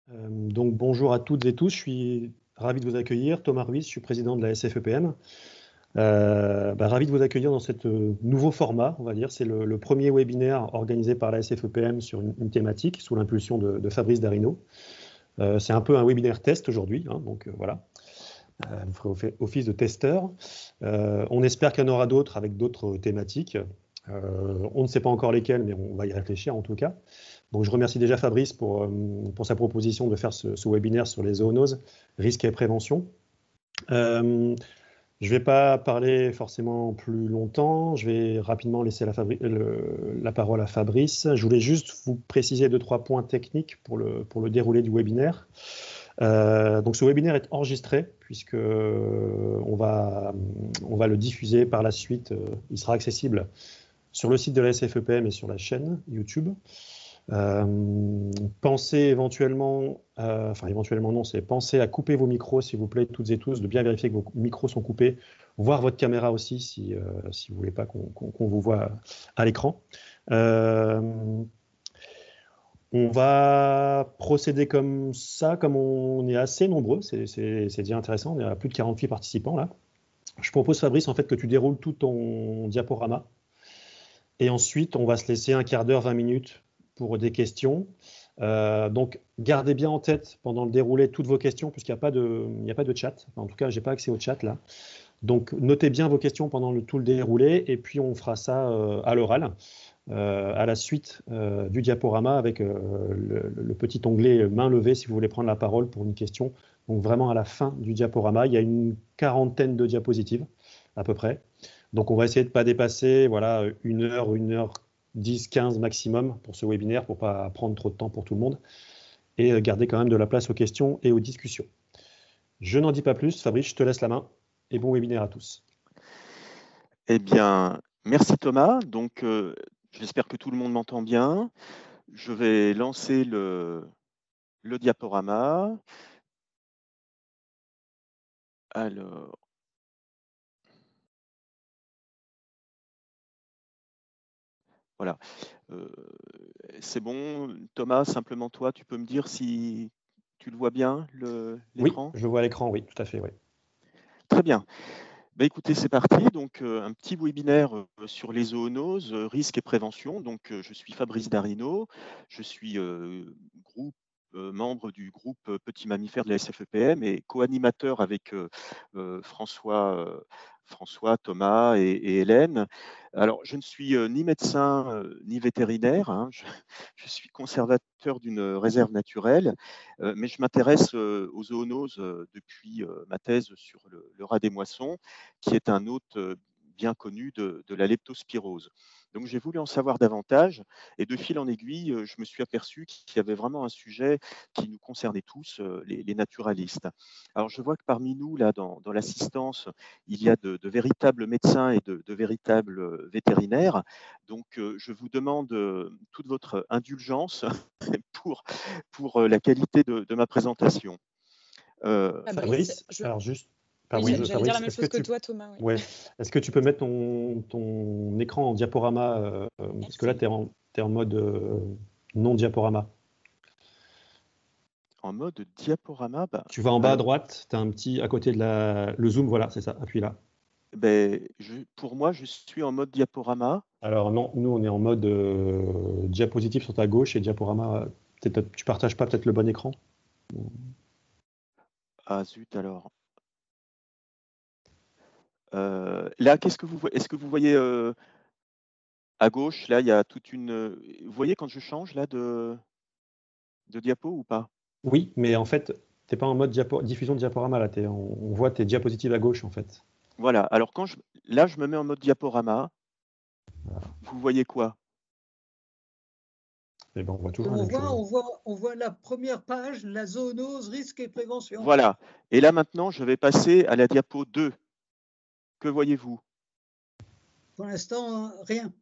Donc bonjour à toutes et tous, je suis ravi de vous accueillir. Thomas Ruiz, je suis président de la SFEPM. Ravi de vous accueillir dans ce nouveau format, on va dire. C'est le premier webinaire organisé par la SFEPM sur une thématique sous l'impulsion de Fabrice Darino. C'est un peu un webinaire test aujourd'hui, hein, donc voilà. Vous ferez office de testeur. On espère qu'il y en aura d'autres avec d'autres thématiques. On ne sait pas encore lesquelles, mais on va y réfléchir en tout cas. Donc, je remercie déjà Fabrice pour sa proposition de faire ce webinaire sur les zoonoses, risques et prévention. Je ne vais pas parler forcément plus longtemps. Je vais rapidement laisser la parole à Fabrice. Je voulais juste vous préciser 2-3 points techniques pour le déroulé du webinaire. Donc, ce webinaire est enregistré puisque on va le diffuser par la suite. Il sera accessible sur le site de la SFEPM et sur la chaîne YouTube. Pensez éventuellement, éventuellement non, c'est pensez à couper vos micros s'il vous plaît, toutes et tous, de bien vérifier que vos micros sont coupés, voir votre caméra aussi si vous ne voulez pas qu'on vous voit à l'écran. On va procéder comme ça, comme on est assez nombreux, c'est déjà intéressant, on est à plus de 48 participants là. Je propose Fabrice en fait que tu déroules tout ton diaporama et ensuite on va se laisser un quart d'heure, 20 minutes pour des questions. Donc, gardez bien en tête pendant le déroulé toutes vos questions, puisqu'il n'y a pas de chat. Enfin, en tout cas, je n'ai pas accès au chat là. Donc, notez bien vos questions pendant tout le déroulé, et puis on fera ça à l'oral, à la suite du diaporama, avec le petit onglet main levée si vous voulez prendre la parole pour une question. Donc, vraiment à la fin du diaporama, il y a une quarantaine de diapositives, à peu près. Donc, on va essayer de ne pas dépasser 1 heure 10, 15 maximum pour ce webinaire, pour ne pas prendre trop de temps pour tout le monde, et garder quand même de la place aux questions et aux discussions. Je n'en dis pas plus. Fabrice, je te laisse la main, et bon webinaire à tous. Eh bien, merci Thomas. Donc, j'espère que tout le monde m'entend bien. Je vais lancer le diaporama. Alors, voilà. C'est bon, Thomas, simplement toi, tu peux me dire si tu le vois bien, l'écran? Oui, je vois l'écran, oui, tout à fait, oui. Très bien. Écoutez, c'est parti. Donc, un petit webinaire sur les zoonoses, risques et prévention. Donc, je suis Fabrice Darino, je suis membre du groupe Petits Mammifères de la SFEPM et co-animateur avec François, Thomas et Hélène. Alors, je ne suis ni médecin ni vétérinaire, hein. Je suis conservateur d'une réserve naturelle, mais je m'intéresse aux zoonoses depuis ma thèse sur le rat des moissons, qui est un hôte bien connu de la leptospirose. Donc j'ai voulu en savoir davantage et de fil en aiguille, je me suis aperçu qu'il y avait vraiment un sujet qui nous concernait tous, les naturalistes. Alors je vois que parmi nous, là, dans l'assistance, il y a de véritables médecins et de véritables vétérinaires. Donc je vous demande toute votre indulgence pour la qualité de ma présentation. Fabrice, alors juste... Oui, j'allais dire la même chose que toi, Thomas. Oui. Ouais. Est-ce que tu peux mettre ton écran en diaporama parce que là, tu es en mode non diaporama. En mode diaporama, tu vas en bas à droite, tu as un petit à côté de le zoom, voilà, c'est ça, appuie là. Pour moi, je suis en mode diaporama. Alors non, nous on est en mode diapositive sur ta gauche et diaporama, tu partages pas peut-être le bon écran? Ah zut alors. Là, qu'est-ce que vous voyez? Est-ce que vous voyez à gauche, là, il y a toute une... Vous voyez quand je change là de diapo ou pas? Oui, mais en fait, tu n'es pas en mode diffusion de diaporama, là, on voit tes diapositives à gauche en fait. Voilà, alors là, je me mets en mode diaporama. Voilà. Vous voyez quoi? Eh ben, on voit toujours la même chose. On voit la première page, la zoonose, risques et prévention. Voilà, et là maintenant, je vais passer à la diapo 2. Que voyez-vous? Pour l'instant, rien.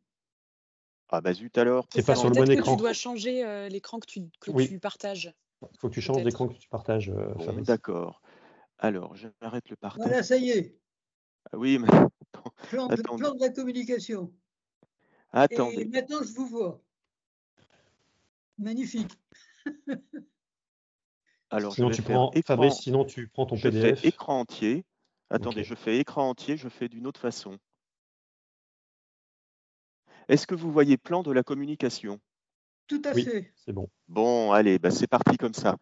Ah bah zut alors. C'est pas sur le bon écran. Peut-être que tu dois changer l'écran que tu partages. Il faut que tu changes l'écran que tu partages, Fabrice. D'accord. Alors, j'arrête le partage. Voilà, ça y est. Ah oui, mais... Plan de la communication. Attendez. Et maintenant, je vous vois. Magnifique. Alors, sinon, je vais faire Fabrice, sinon tu prends ton je PDF. fais écran entier. Attendez, Ok. je fais écran entier, je fais d'une autre façon. Est-ce que vous voyez plan de la communication? Tout à Oui, fait. c'est bon. Bon, allez, bah, c'est parti comme ça.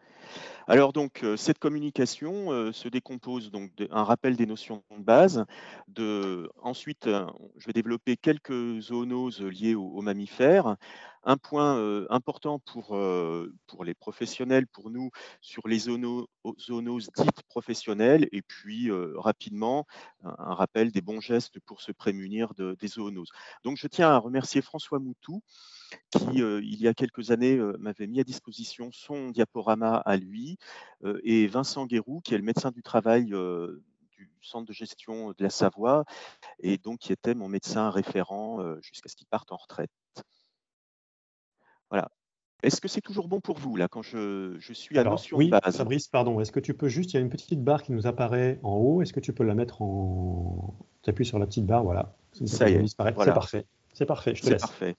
Alors donc, cette communication se décompose donc d'un rappel des notions de base, ensuite je vais développer quelques zoonoses liées aux mammifères. Un point important pour les professionnels, pour nous, sur les zoonoses dites professionnelles, et puis rapidement, un rappel des bons gestes pour se prémunir des zoonoses. Donc je tiens à remercier François Moutou, qui, il y a quelques années, m'avait mis à disposition son diaporama à lui, et Vincent Guéroux, qui est le médecin du travail du centre de gestion de la Savoie, et donc qui était mon médecin référent jusqu'à ce qu'il parte en retraite. Voilà. Est-ce que c'est toujours bon pour vous, là, quand je suis à notion de oui, base? Fabrice, pardon, est-ce que tu peux juste, il y a une petite barre qui nous apparaît en haut, est-ce que tu peux la mettre en... Tu appuies sur la petite barre, voilà, Ça y est, disparaît. voilà, C'est parfait, je te c'est laisse. parfait.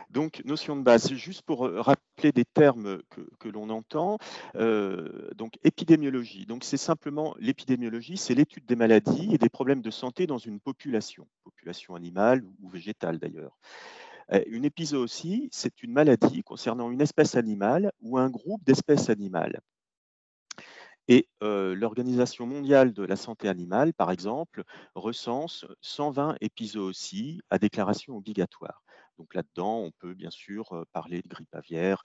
Donc, notion de base, c'est juste pour rappeler des termes que l'on entend. Donc, épidémiologie. Donc, c'est simplement l'épidémiologie, c'est l'étude des maladies et des problèmes de santé dans une population animale ou végétale d'ailleurs. Une épizootie, c'est une maladie concernant une espèce animale ou un groupe d'espèces animales. Et l'Organisation mondiale de la santé animale, par exemple, recense 120 épizooties à déclaration obligatoire. Donc là-dedans, on peut bien sûr parler de grippe aviaire,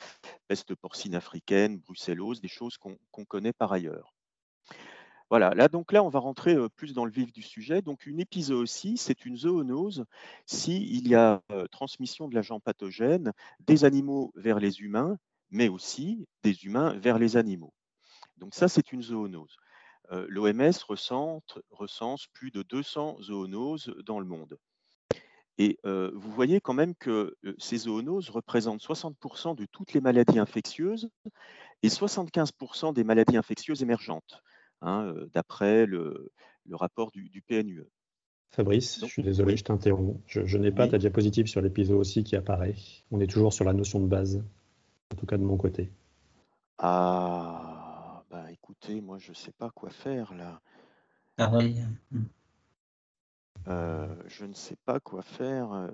peste porcine africaine, brucellose, des choses qu'on connaît par ailleurs. Voilà, là, on va rentrer plus dans le vif du sujet. Donc, une épizootie, c'est une zoonose s'il y a transmission de l'agent pathogène des animaux vers les humains, mais aussi des humains vers les animaux. Donc ça, c'est une zoonose. L'OMS recense plus de 200 zoonoses dans le monde. Et vous voyez quand même que ces zoonoses représentent 60% de toutes les maladies infectieuses et 75% des maladies infectieuses émergentes, hein, d'après le rapport du PNUE. Fabrice, je Donc, suis désolé, oui, je t'interromps. Je n'ai pas oui. ta diapositive sur l'épisode aussi qui apparaît. On est toujours sur la notion de base, en tout cas de mon côté. Ah, bah écoutez, moi je ne sais pas quoi faire là. Pareil. Je ne sais pas quoi faire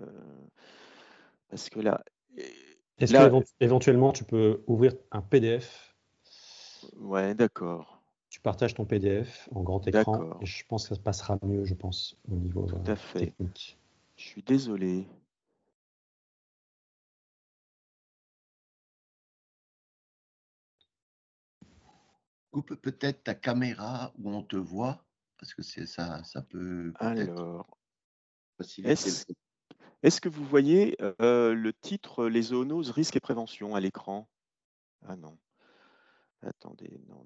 parce que là, Est-ce là, que éventuellement tu peux ouvrir un PDF? ouais, d'accord, Tu partages ton PDF en grand écran d'accord, et je pense que ça passera mieux, je pense, au niveau tout à fait. technique. Je suis désolé. Coupe peut-être ta caméra où on te voit, parce que ça peut peut-être Alors, faciliter. est-ce que vous voyez le titre Les zoonoses, risques et prévention à l'écran? Ah non. Attendez, non.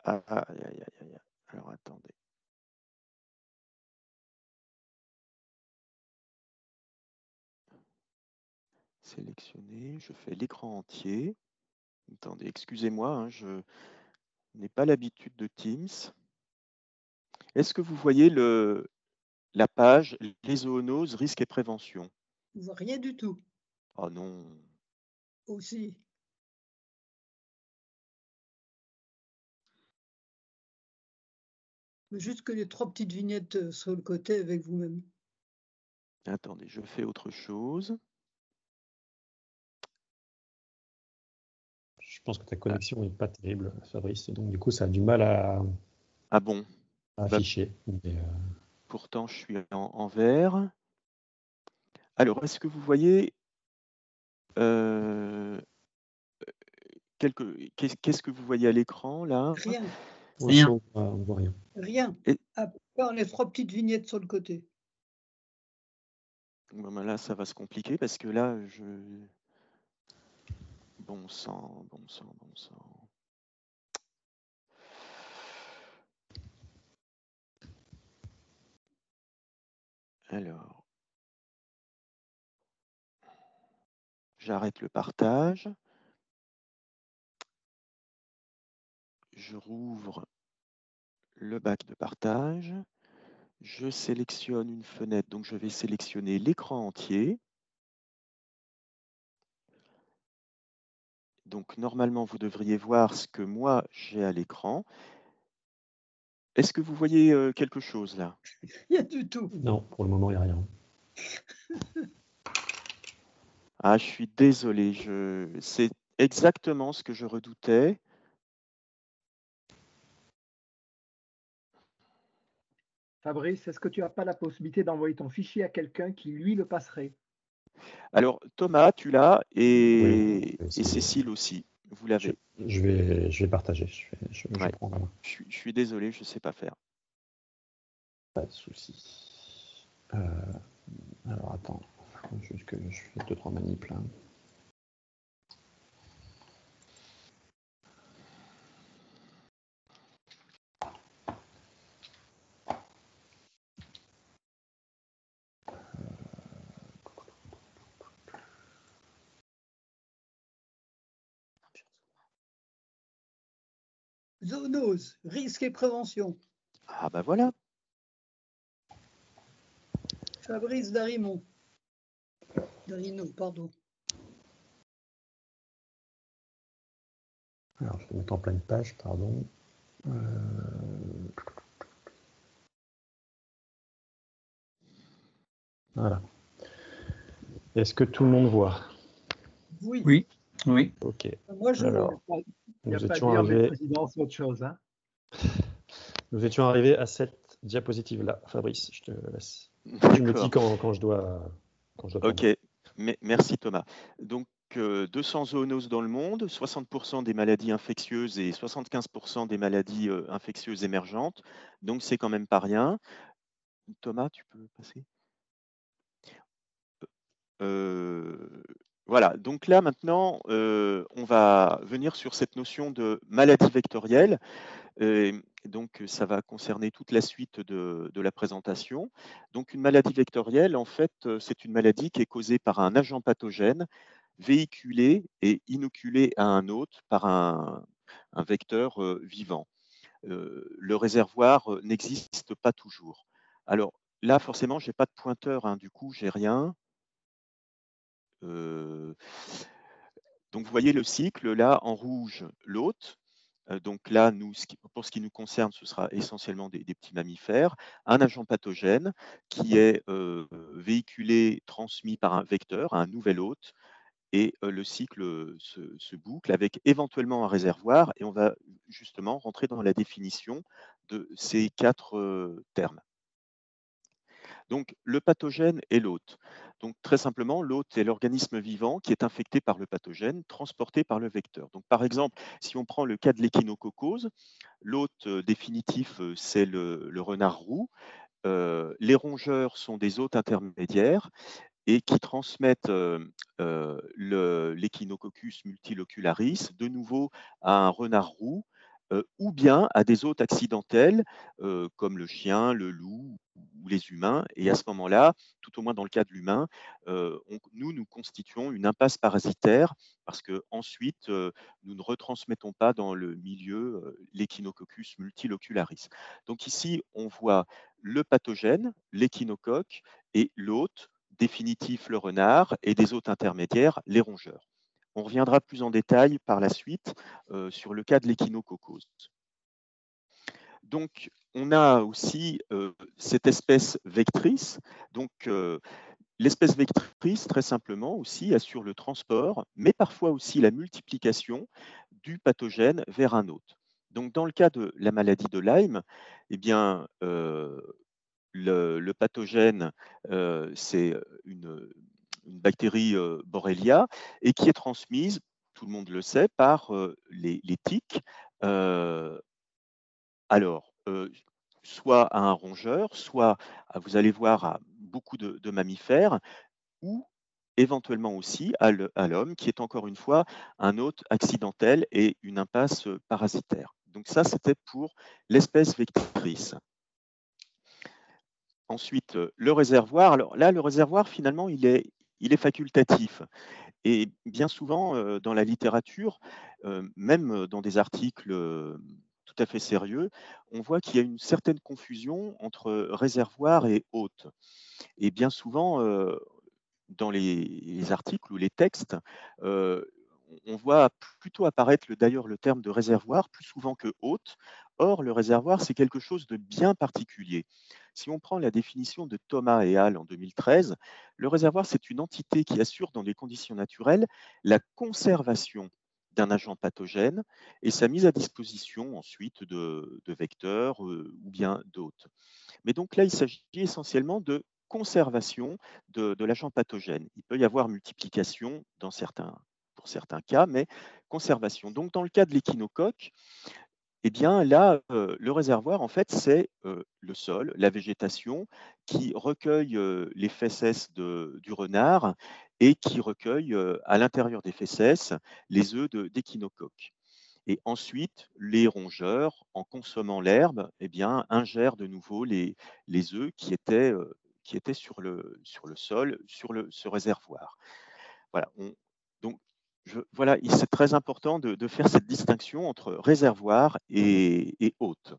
Ah, aïe, aïe, aïe, aïe. Alors, attendez. Sélectionner, je fais l'écran entier. Attendez, excusez-moi, hein, je n'ai pas l'habitude de Teams. Est-ce que vous voyez la page Les zoonoses, risques et prévention? On ne voit rien du tout. Oh non. Aussi. Juste que les 3 petites vignettes sur le côté avec vous-même. Attendez, je fais autre chose. Je pense que ta connexion n'est pas terrible, Fabrice, et donc du coup ça a du mal à Ah bon? afficher. Pourtant, je suis en vert. Alors, est-ce que vous voyez qu'est-ce que vous voyez à l'écran là? Rien. On voit rien. Rien. Et... À part les 3 petites vignettes sur le côté. Bon, là, ça va se compliquer parce que là, bon sang. Alors, j'arrête le partage. Je rouvre le bac de partage. Je sélectionne une fenêtre, donc je vais sélectionner l'écran entier. Donc, normalement, vous devriez voir ce que moi, j'ai à l'écran. Est-ce que vous voyez quelque chose là? Il y a du tout. Non, pour le moment, il n'y a rien. Ah, je suis désolé. C'est exactement ce que je redoutais. Fabrice, est-ce que tu n'as pas la possibilité d'envoyer ton fichier à quelqu'un qui, lui, le passerait? Alors, Thomas, tu l'as Oui, et Cécile aussi. Vous l'avez. Je vais partager. Je Ouais. prends la main. Je suis désolé, je ne sais pas faire. Pas de souci. Alors, attends. Il faut juste que je fasse 2-3 manips là. Zoonose, risque et prévention. Ah bah voilà. Fabrice Darino, pardon. Alors, je vais mettre en pleine page, pardon. Voilà. Est-ce que tout le monde voit? Oui. Oui. Oui. Ok. Moi, je Alors, Il n'y a nous pas de étions dire, mais arrivés. président, c'est autre chose. Hein. Nous étions arrivés à cette diapositive-là. Fabrice, je te laisse. Tu me dis quand je dois Ok, tourner. merci Thomas. Donc, 200 zoonoses dans le monde, 60% des maladies infectieuses et 75% des maladies infectieuses émergentes. Donc, c'est quand même pas rien. Thomas, tu peux passer? Voilà, donc là maintenant, on va venir sur cette notion de maladie vectorielle. Donc, ça va concerner toute la suite de la présentation. Donc, une maladie vectorielle, en fait, c'est une maladie qui est causée par un agent pathogène véhiculé et inoculé à un hôte par un vecteur vivant. Le réservoir n'existe pas toujours. Alors là, forcément, je n'ai pas de pointeur, hein, du coup, j'ai rien. Donc, vous voyez le cycle, là, en rouge, l'hôte. Donc là, pour ce qui nous concerne, ce sera essentiellement des petits mammifères. Un agent pathogène qui est véhiculé, transmis par un vecteur, un nouvel hôte, et le cycle se boucle avec éventuellement un réservoir, et on va justement rentrer dans la définition de ces 4 termes. Donc, le pathogène et l'hôte. Donc, très simplement, l'hôte est l'organisme vivant qui est infecté par le pathogène, transporté par le vecteur. Donc, par exemple, si on prend le cas de l'échinococose, l'hôte définitif, c'est le renard roux. Les rongeurs sont des hôtes intermédiaires et qui transmettent l'Echinococcus multilocularis de nouveau à un renard roux ou bien à des hôtes accidentels comme le chien, le loup ou les humains. Et à ce moment-là, tout au moins dans le cas de l'humain, nous constituons une impasse parasitaire parce que ensuite nous ne retransmettons pas dans le milieu l'Echinococcus multilocularis. Donc ici, on voit le pathogène, l'échinocoque, et l'hôte, définitif le renard, et des hôtes intermédiaires, les rongeurs. On reviendra plus en détail par la suite sur le cas de l'échinococose. Donc, on a aussi cette espèce vectrice. Donc, l'espèce vectrice, très simplement, aussi assure le transport, mais parfois aussi la multiplication du pathogène vers un hôte. Donc, dans le cas de la maladie de Lyme, eh bien, le pathogène, c'est une bactérie Borrelia et qui est transmise, tout le monde le sait, par les tiques. Alors, soit à un rongeur, soit, vous allez voir, à beaucoup de mammifères, ou éventuellement aussi à l'homme, qui est encore une fois un hôte accidentel et une impasse parasitaire. Donc ça, c'était pour l'espèce vectrice. Ensuite, le réservoir. Alors là, le réservoir, finalement, il est facultatif. Et bien souvent, dans la littérature, même dans des articles tout à fait sérieux, on voit qu'il y a une certaine confusion entre réservoir et hôte. Et bien souvent, dans les articles ou les textes, on voit plutôt apparaître d'ailleurs le terme de réservoir plus souvent que hôte. Or, le réservoir, c'est quelque chose de bien particulier. Si on prend la définition de Thomas et al. En 2013, le réservoir, c'est une entité qui assure dans des conditions naturelles la conservation d'un agent pathogène et sa mise à disposition ensuite de vecteurs ou bien d'hôtes. Mais donc là, il s'agit essentiellement de conservation de l'agent pathogène. Il peut y avoir multiplication pour certains cas, mais conservation. Donc dans le cas de l'échinocoque, eh bien là, le réservoir, en fait, c'est le sol, la végétation, qui recueille les fesses du renard et qui recueille à l'intérieur des fesses les œufs d'échinocoque. Et ensuite, les rongeurs, en consommant l'herbe, eh bien, ingèrent de nouveau les œufs qui étaient sur le sol, sur ce réservoir. Voilà. Donc, voilà, c'est très important de faire cette distinction entre réservoir et hôte.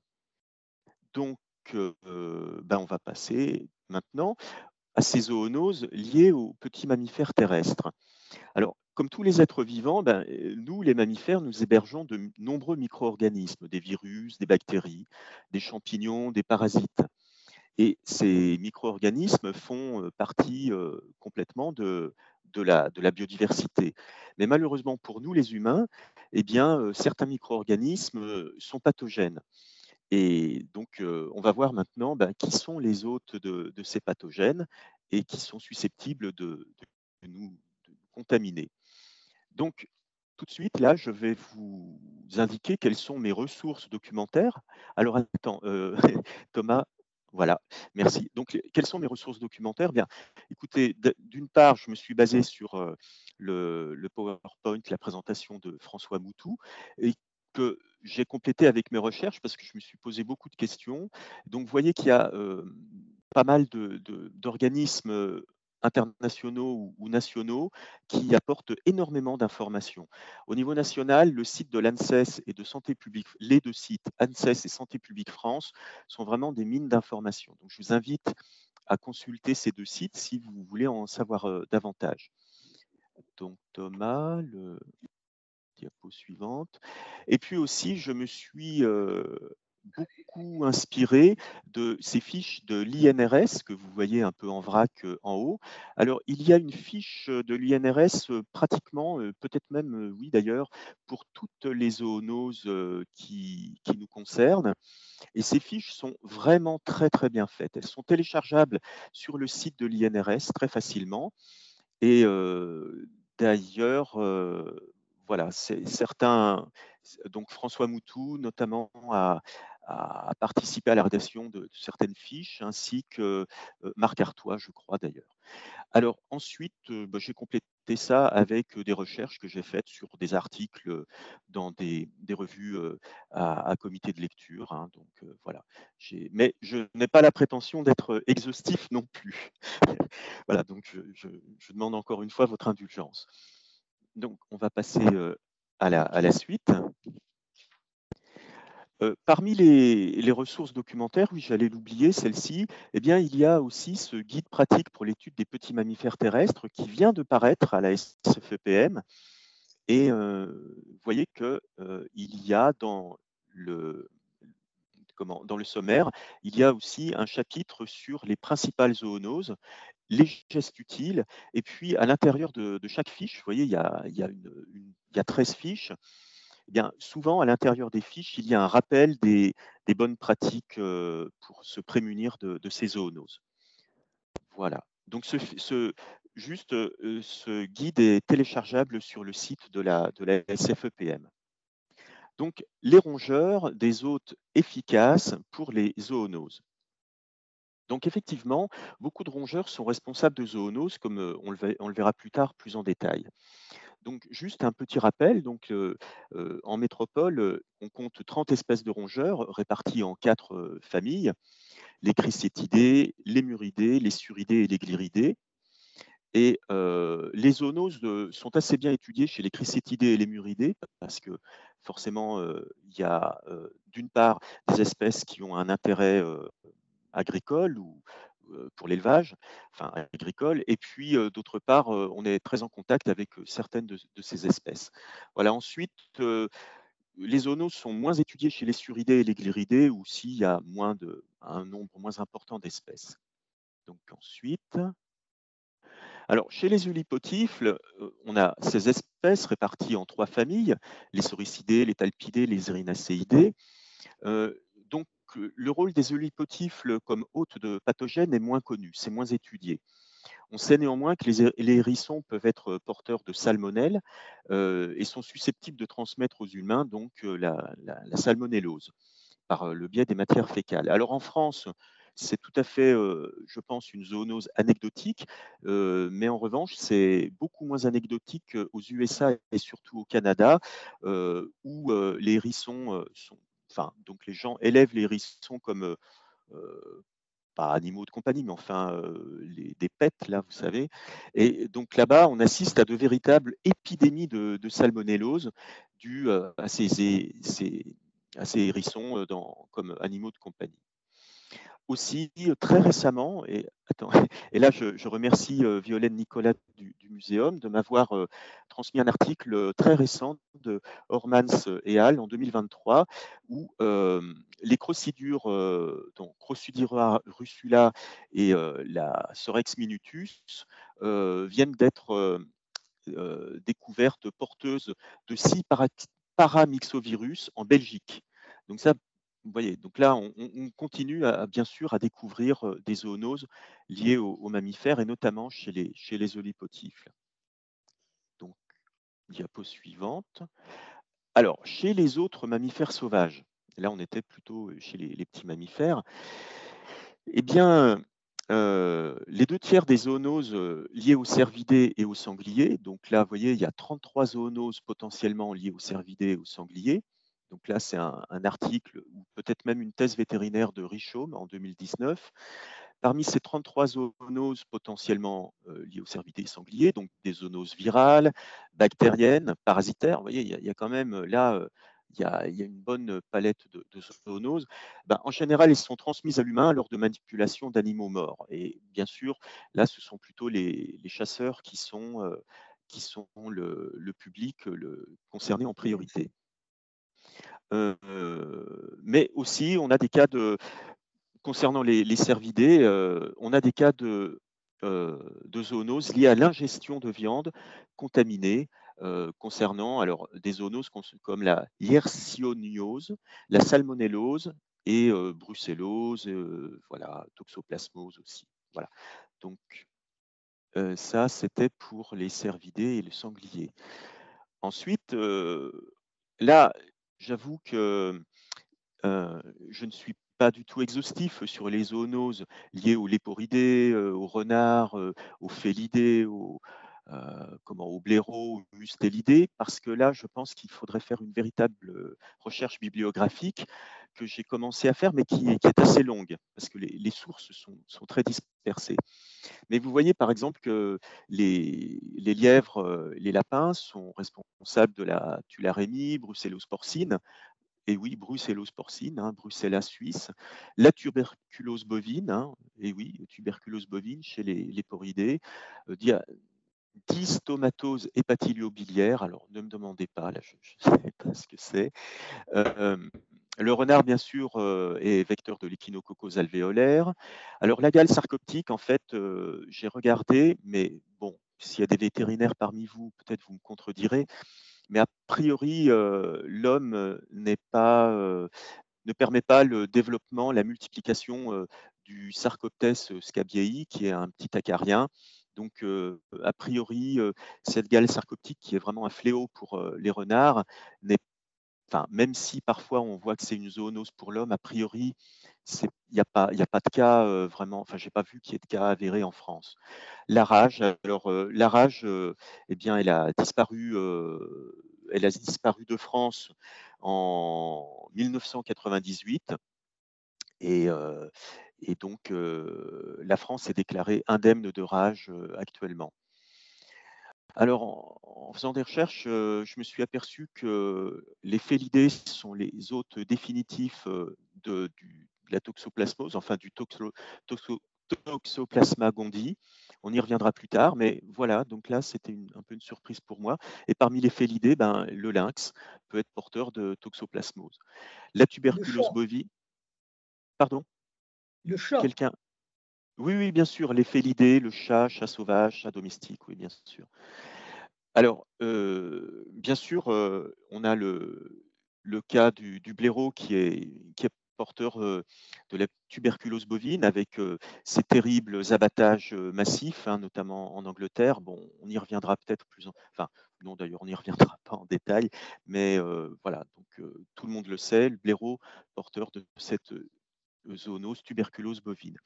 Donc, on va passer maintenant à ces zoonoses liées aux petits mammifères terrestres. Alors, comme tous les êtres vivants, nous, les mammifères, nous hébergeons de nombreux micro-organismes, des virus, des bactéries, des champignons, des parasites. Et ces micro-organismes font partie complètement de la biodiversité. Mais malheureusement pour nous, les humains, eh bien, certains micro-organismes sont pathogènes. Et donc, on va voir maintenant qui sont les hôtes de ces pathogènes et qui sont susceptibles de nous contaminer. Donc, tout de suite, là, je vais vous indiquer quelles sont mes ressources documentaires. Alors, attends, Thomas, voilà, merci. Donc, quelles sont mes ressources documentaires? Bien, écoutez, d'une part, je me suis basé sur le PowerPoint, la présentation de François Moutou, et que j'ai complété avec mes recherches parce que je me suis posé beaucoup de questions. Donc, vous voyez qu'il y a pas mal d'organismes internationaux ou nationaux qui apportent énormément d'informations. Au niveau national, le site de l'ANSES et de Santé publique, les deux sites, ANSES et Santé publique France, sont vraiment des mines d'informations. Donc, je vous invite à consulter ces deux sites si vous voulez en savoir davantage. Donc, Thomas, le diapo suivante. Et puis aussi, je me suis beaucoup inspiré de ces fiches de l'INRS que vous voyez un peu en vrac en haut. Alors, il y a une fiche de l'INRS pratiquement, peut-être même, oui d'ailleurs, pour toutes les zoonoses qui nous concernent. Et ces fiches sont vraiment très très bien faites. Elles sont téléchargeables sur le site de l'INRS très facilement. Et d'ailleurs, voilà, certains, donc François Moutou notamment a participé à la rédaction de certaines fiches, ainsi que Marc Artois, je crois d'ailleurs. Alors ensuite, j'ai complété ça avec des recherches que j'ai faites sur des articles dans des revues à comité de lecture. Hein, donc voilà. Mais je n'ai pas la prétention d'être exhaustif non plus. Voilà, donc je demande encore une fois votre indulgence. Donc on va passer à la suite. Parmi les ressources documentaires, oui, j'allais l'oublier, celle-ci, eh bien, il y a aussi ce guide pratique pour l'étude des petits mammifères terrestres qui vient de paraître à la SFEPM. Et vous voyez qu'il y a dans le sommaire, il y a aussi un chapitre sur les principales zoonoses, les gestes utiles, et puis à l'intérieur de chaque fiche, vous voyez, il y a 13 fiches. Eh bien, souvent, à l'intérieur des fiches, il y a un rappel des bonnes pratiques pour se prémunir de ces zoonoses. Voilà. Donc, ce guide est téléchargeable sur le site de la SFEPM. Donc, les rongeurs, des hôtes efficaces pour les zoonoses. Donc, effectivement, beaucoup de rongeurs sont responsables de zoonoses, comme on le verra plus tard, plus en détail. Donc, juste un petit rappel, donc, en métropole, on compte 30 espèces de rongeurs réparties en 4 familles, les chryssétidés, les muridés, les suridés et les glirridés. Et les zoonoses sont assez bien étudiées chez les chryssétidés et les muridés, parce que forcément, il y a d'une part des espèces qui ont un intérêt agricole ou pour l'élevage, enfin agricole, et puis d'autre part, on est très en contact avec certaines de ces espèces. Voilà. Ensuite, les zoonoses sont moins étudiés chez les suridés et les gliridés, où s'il y a un nombre moins important d'espèces. Donc ensuite, alors chez les eulipotifles, on a ces espèces réparties en 3 familles, les sauricidés, les talpidés, les erinacéidés. Donc le rôle des eulipotifles comme hôtes de pathogènes est moins connu, c'est moins étudié. On sait néanmoins que les hérissons peuvent être porteurs de salmonelle et sont susceptibles de transmettre aux humains donc la salmonellose par le biais des matières fécales. Alors en France, c'est tout à fait, je pense, une zoonose anecdotique, mais en revanche, c'est beaucoup moins anecdotique aux USA et surtout au Canada, où les hérissons donc les gens élèvent les hérissons comme pas animaux de compagnie, mais enfin des pets, là, vous savez. Et donc là-bas, on assiste à de véritables épidémies de salmonellose dues à ces hérissons comme animaux de compagnie. Aussi, très récemment, et là je remercie Violaine Nicolas du Muséum de m'avoir transmis un article très récent de Hormans et al. En 2023 où les crocodures, donc Crocodira russula et la Sorex minutus viennent d'être découvertes porteuses de 6 paramyxovirus en Belgique. Donc ça, vous voyez, donc là, on continue bien sûr à découvrir des zoonoses liées aux mammifères et notamment chez les eulipotifles. Donc, diapo suivante. Alors, chez les autres mammifères sauvages, là on était plutôt chez les petits mammifères, eh bien, les 2/3 des zoonoses liées aux cervidés et aux sangliers, donc là, vous voyez, il y a 33 zoonoses potentiellement liées aux cervidés et aux sangliers. Donc là, c'est un article ou peut-être même une thèse vétérinaire de Richaume en 2019. Parmi ces 33 zoonoses potentiellement liées aux cervidés et sangliers, donc des zoonoses virales, bactériennes, parasitaires, vous voyez, il y a quand même là, il y a une bonne palette de zoonoses. Ben, en général, elles sont transmises à l'humain lors de manipulation d'animaux morts. Et bien sûr, là, ce sont plutôt les chasseurs qui sont le public concerné en priorité. Mais aussi, on a des cas concernant les cervidés, on a des cas de zoonoses liées à l'ingestion de viande contaminée concernant alors, des zoonoses comme la yersioniose, la salmonellose et brucellose, voilà, toxoplasmose aussi. Voilà. Donc, ça, c'était pour les cervidés et le sanglier. Ensuite, là, j'avoue que je ne suis pas du tout exhaustif sur les zoonoses liées aux léporidés, aux renards, aux félidés, aux blaireaux, aux mustélidés, parce que là, je pense qu'il faudrait faire une véritable recherche bibliographique que j'ai commencé à faire, mais qui est assez longue, parce que les sources sont très dispersées. Mais vous voyez par exemple que les lièvres, les lapins sont responsables de la tularemie, brucellose porcine, et oui, brucellose porcine, Brucella suisse, la tuberculose bovine, et oui, tuberculose bovine chez les léporidés, dystomatose hépatilio-biliaire, alors ne me demandez pas, là je ne sais pas ce que c'est. Le renard, bien sûr, est vecteur de l'échinococcose alvéolaire. Alors la gale sarcoptique, en fait, j'ai regardé, mais bon, s'il y a des vétérinaires parmi vous, peut-être vous me contredirez, mais a priori, l'homme ne permet pas le développement, la multiplication du Sarcoptès scabiei, qui est un petit acarien. Donc, a priori, cette gale sarcoptique, qui est vraiment un fléau pour les renards, même si parfois on voit que c'est une zoonose pour l'homme, a priori, il n'y a pas de cas vraiment, enfin, j'ai pas vu qu'il y ait de cas avérés en France. La rage, alors la rage, eh bien, elle a disparu de France en 1998 et donc la France est déclarée indemne de rage actuellement. Alors, en faisant des recherches, je me suis aperçu que les félidés sont les hôtes définitifs de la toxoplasmose, enfin du Toxoplasma gondii. On y reviendra plus tard, mais voilà, donc là, c'était un peu une surprise pour moi. Et parmi les félidés, le lynx peut être porteur de toxoplasmose. La tuberculose bovine. Pardon? Le chat. Quelqu'un? Oui, bien sûr, les félidés, le chat sauvage, chat domestique, oui, bien sûr. Alors, bien sûr, on a le cas du blaireau qui est porteur de la tuberculose bovine avec ces terribles abattages massifs, hein, notamment en Angleterre. Bon, on y reviendra peut-être enfin, non, d'ailleurs, on n'y reviendra pas en détail, mais voilà, donc tout le monde le sait, le blaireau porteur de cette zoonose, tuberculose bovine.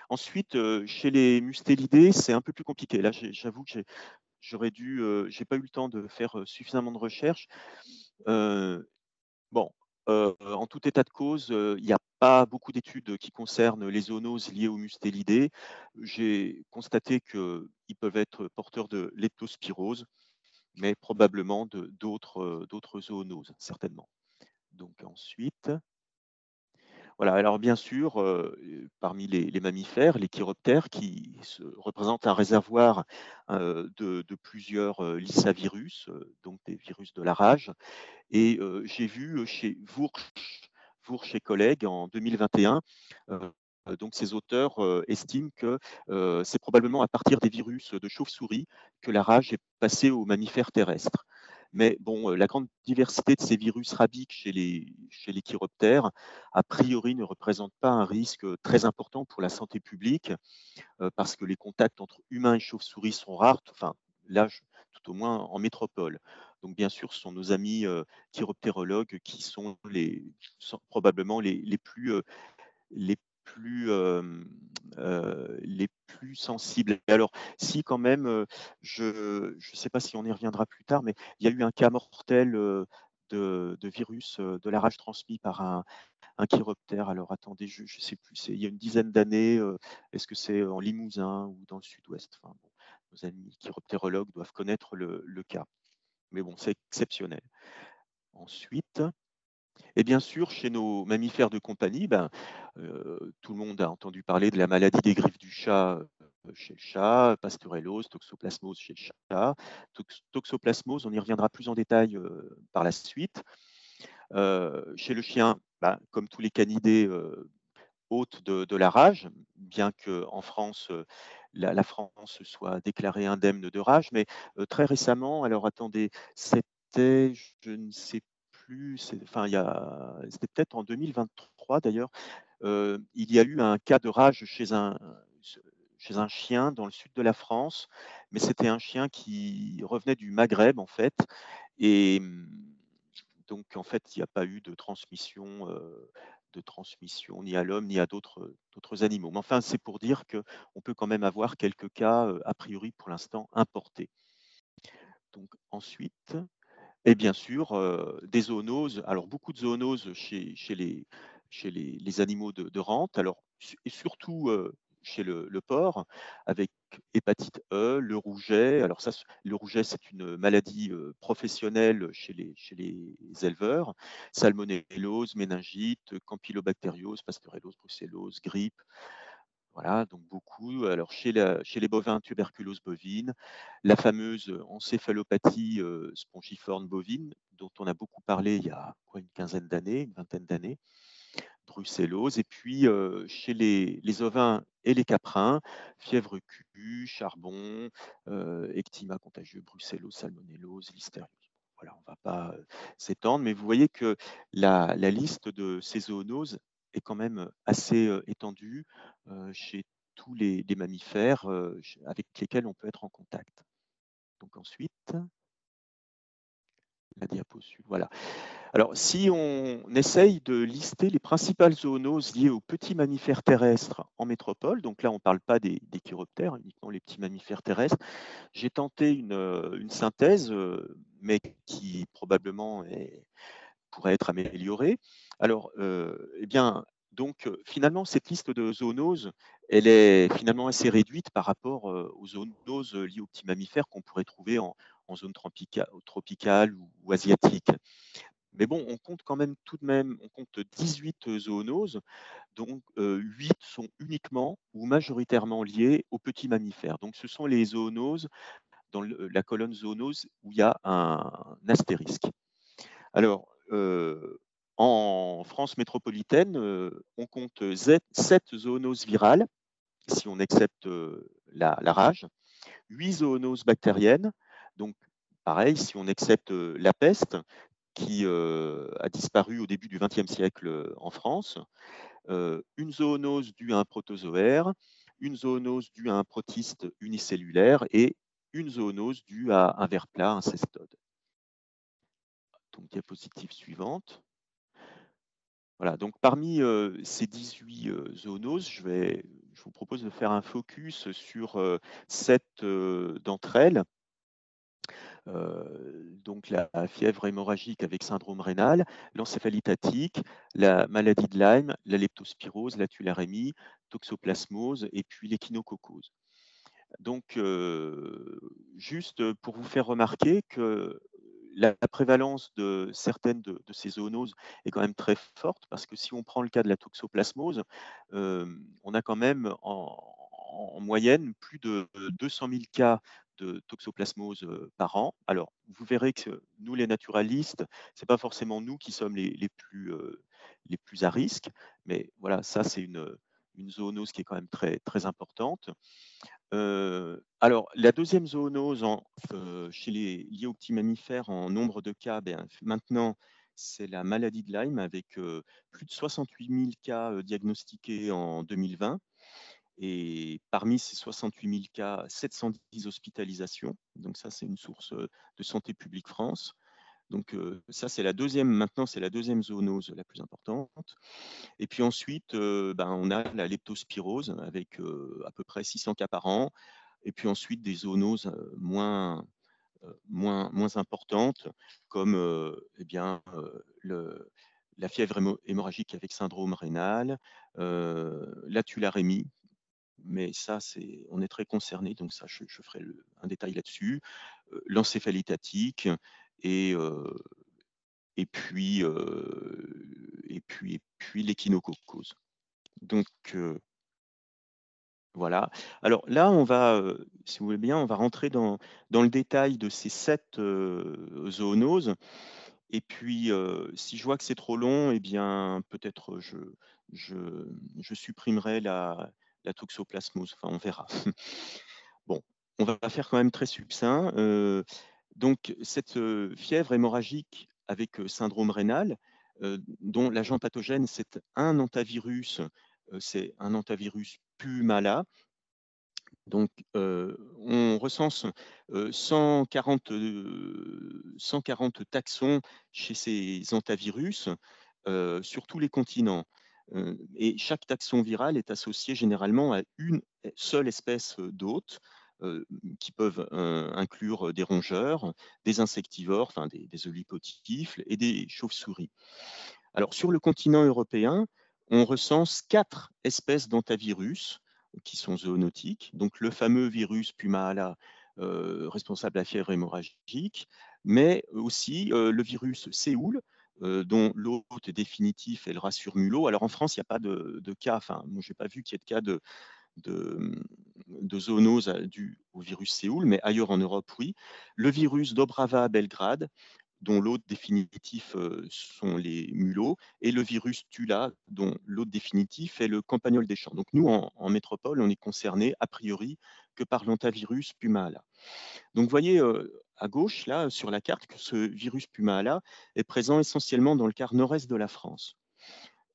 Ensuite, chez les mustélidés, c'est un peu plus compliqué. Là, j'avoue que j'ai pas eu le temps de faire suffisamment de recherches. En tout état de cause, il n'y a pas beaucoup d'études qui concernent les zoonoses liées aux mustélidés. J'ai constaté qu'ils peuvent être porteurs de leptospirose, mais probablement d'autres zoonoses, certainement. Donc ensuite, voilà, alors bien sûr, parmi les mammifères, les chiroptères qui représentent un réservoir de plusieurs lissavirus, donc des virus de la rage. Et j'ai vu chez Wursch et collègues en 2021, donc ces auteurs estiment que c'est probablement à partir des virus de chauve-souris que la rage est passée aux mammifères terrestres. Mais bon, la grande diversité de ces virus rabiques chez les chiroptères, a priori, ne représente pas un risque très important pour la santé publique, parce que les contacts entre humains et chauves-souris sont rares, enfin, là, tout au moins en métropole. Donc, bien sûr, ce sont nos amis chiroptérologues qui sont probablement les plus sensibles. Alors, si quand même, je ne sais pas si on y reviendra plus tard, mais il y a eu un cas mortel de virus de la rage transmis par un chiroptère. Alors, attendez, je ne sais plus, il y a une dizaine d'années, est-ce que c'est en Limousin ou dans le sud-ouest? Enfin, bon, nos amis chiroptérologues doivent connaître le cas. Mais bon, c'est exceptionnel. Ensuite, et bien sûr, chez nos mammifères de compagnie, tout le monde a entendu parler de la maladie des griffes du chat chez le chat, pasteurellose, toxoplasmose chez le chat. Toxoplasmose, on y reviendra plus en détail par la suite. Chez le chien, comme tous les canidés, hôtes de la rage, bien qu'en France, la France soit déclarée indemne de rage, mais très récemment, alors attendez, c'était, je ne sais plus, c'était peut-être en 2023 d'ailleurs, il y a eu un cas de rage chez un chien dans le sud de la France, mais c'était un chien qui revenait du Maghreb en fait, et donc en fait il n'y a pas eu de transmission ni à l'homme ni à d'autres animaux. Mais enfin, c'est pour dire qu'on peut quand même avoir quelques cas, a priori pour l'instant, importés. Donc ensuite, et bien sûr, des zoonoses. Alors beaucoup de zoonoses chez les animaux de rente, alors, et surtout chez le porc, avec hépatite E, le rouget. Alors ça, le rouget, c'est une maladie professionnelle chez les éleveurs. Salmonellose, méningite, campylobactériose, pasteurellose, brucellose, grippe. Voilà, donc beaucoup. Alors chez les bovins, tuberculose bovine, la fameuse encéphalopathie spongiforme bovine, dont on a beaucoup parlé il y a une quinzaine d'années, une vingtaine d'années, brucellose, et puis chez les ovins et les caprins, fièvre Q, charbon, ectyma contagieux, brucellose, salmonellose, listériose. Voilà, on ne va pas s'étendre, mais vous voyez que la liste de ces zoonoses est quand même assez étendue chez tous les mammifères avec lesquels on peut être en contact. Donc ensuite, la diapo suivante. Voilà. Alors, si on essaye de lister les principales zoonoses liées aux petits mammifères terrestres en métropole, donc là, on ne parle pas des chiroptères, uniquement les petits mammifères terrestres, j'ai tenté une synthèse, mais qui probablement pourrait être améliorée. Alors, donc, finalement, cette liste de zoonoses, elle est finalement assez réduite par rapport aux zoonoses liées aux petits mammifères qu'on pourrait trouver en zone tropicale ou asiatique. Mais bon, on compte quand même tout de même, on compte 18 zoonoses, dont 8 sont uniquement ou majoritairement liées aux petits mammifères. Donc ce sont les zoonoses dans la colonne zoonose où il y a un astérisque. Alors, en France métropolitaine, on compte 7 zoonoses virales, si on accepte la rage, 8 zoonoses bactériennes, donc pareil, si on accepte la peste, qui a disparu au début du XXe siècle en France, une zoonose due à un protozoaire, une zoonose due à un protiste unicellulaire et une zoonose due à un ver plat, un cestode. Donc, diapositive suivante. Voilà, donc parmi ces 18 zoonoses, je vous propose de faire un focus sur 7 d'entre elles. Donc la fièvre hémorragique avec syndrome rénal, l'encéphalite attique, la maladie de Lyme, la leptospirose, la tularemie, toxoplasmose et puis l'échinococose. Donc, juste pour vous faire remarquer que la prévalence de certaines de ces zoonoses est quand même très forte, parce que si on prend le cas de la toxoplasmose, on a quand même en moyenne plus de 200 000 cas de toxoplasmose par an. Alors, vous verrez que nous, les naturalistes, c'est pas forcément nous qui sommes les plus à risque, mais voilà, ça c'est une zoonose qui est quand même très, très importante. Alors, la deuxième zoonose chez les liés aux petits mammifères en nombre de cas, maintenant, c'est la maladie de Lyme avec plus de 68 000 cas diagnostiqués en 2020. Et parmi ces 68 000 cas, 710 hospitalisations. Donc ça, c'est une source de Santé publique France. Donc ça, c'est la deuxième zoonose la plus importante. Et puis ensuite, on a la leptospirose avec à peu près 600 cas par an. Et puis ensuite, des zoonoses moins importantes, comme la fièvre hémorragique avec syndrome rénal, la tularemie. Mais ça, on est très concerné, donc ça, je ferai un détail là-dessus. L'encéphalite attique et puis l'échinococose. Donc voilà. Alors là, on va, si vous voulez bien, on va rentrer dans le détail de ces 7 zoonoses. Et puis, si je vois que c'est trop long, eh bien, peut-être je supprimerai la toxoplasmose. Enfin, on verra. Bon, on va faire quand même très succinct. Donc, cette fièvre hémorragique avec syndrome rénal, dont l'agent pathogène, c'est un hantavirus, Pumala. Donc, on recense 140 taxons chez ces hantavirus sur tous les continents. Et chaque taxon viral est associé généralement à une seule espèce d'hôte, qui peuvent inclure des rongeurs, des insectivores, enfin des olipotifles et des chauves-souris. Alors, sur le continent européen, on recense 4 espèces d'hantavirus qui sont zoonotiques. Donc, le fameux virus Pumala, responsable de la fièvre hémorragique, mais aussi le virus Séoul, dont l'hôte définitif est le rat sur mulot. Alors, en France, il n'y a pas de cas, enfin, moi, je n'ai pas vu qu'il y ait de cas de zoonose due au virus Séoul, mais ailleurs en Europe, oui. Le virus Dobrava à Belgrade, dont l'hôte définitif sont les mulots, et le virus Tula, dont l'hôte définitif est le campagnol des champs. Donc nous, en métropole, on est concerné a priori que par l'hantavirus Pumala. Donc vous voyez à gauche, là, sur la carte, que ce virus Pumala est présent essentiellement dans le quart nord-est de la France.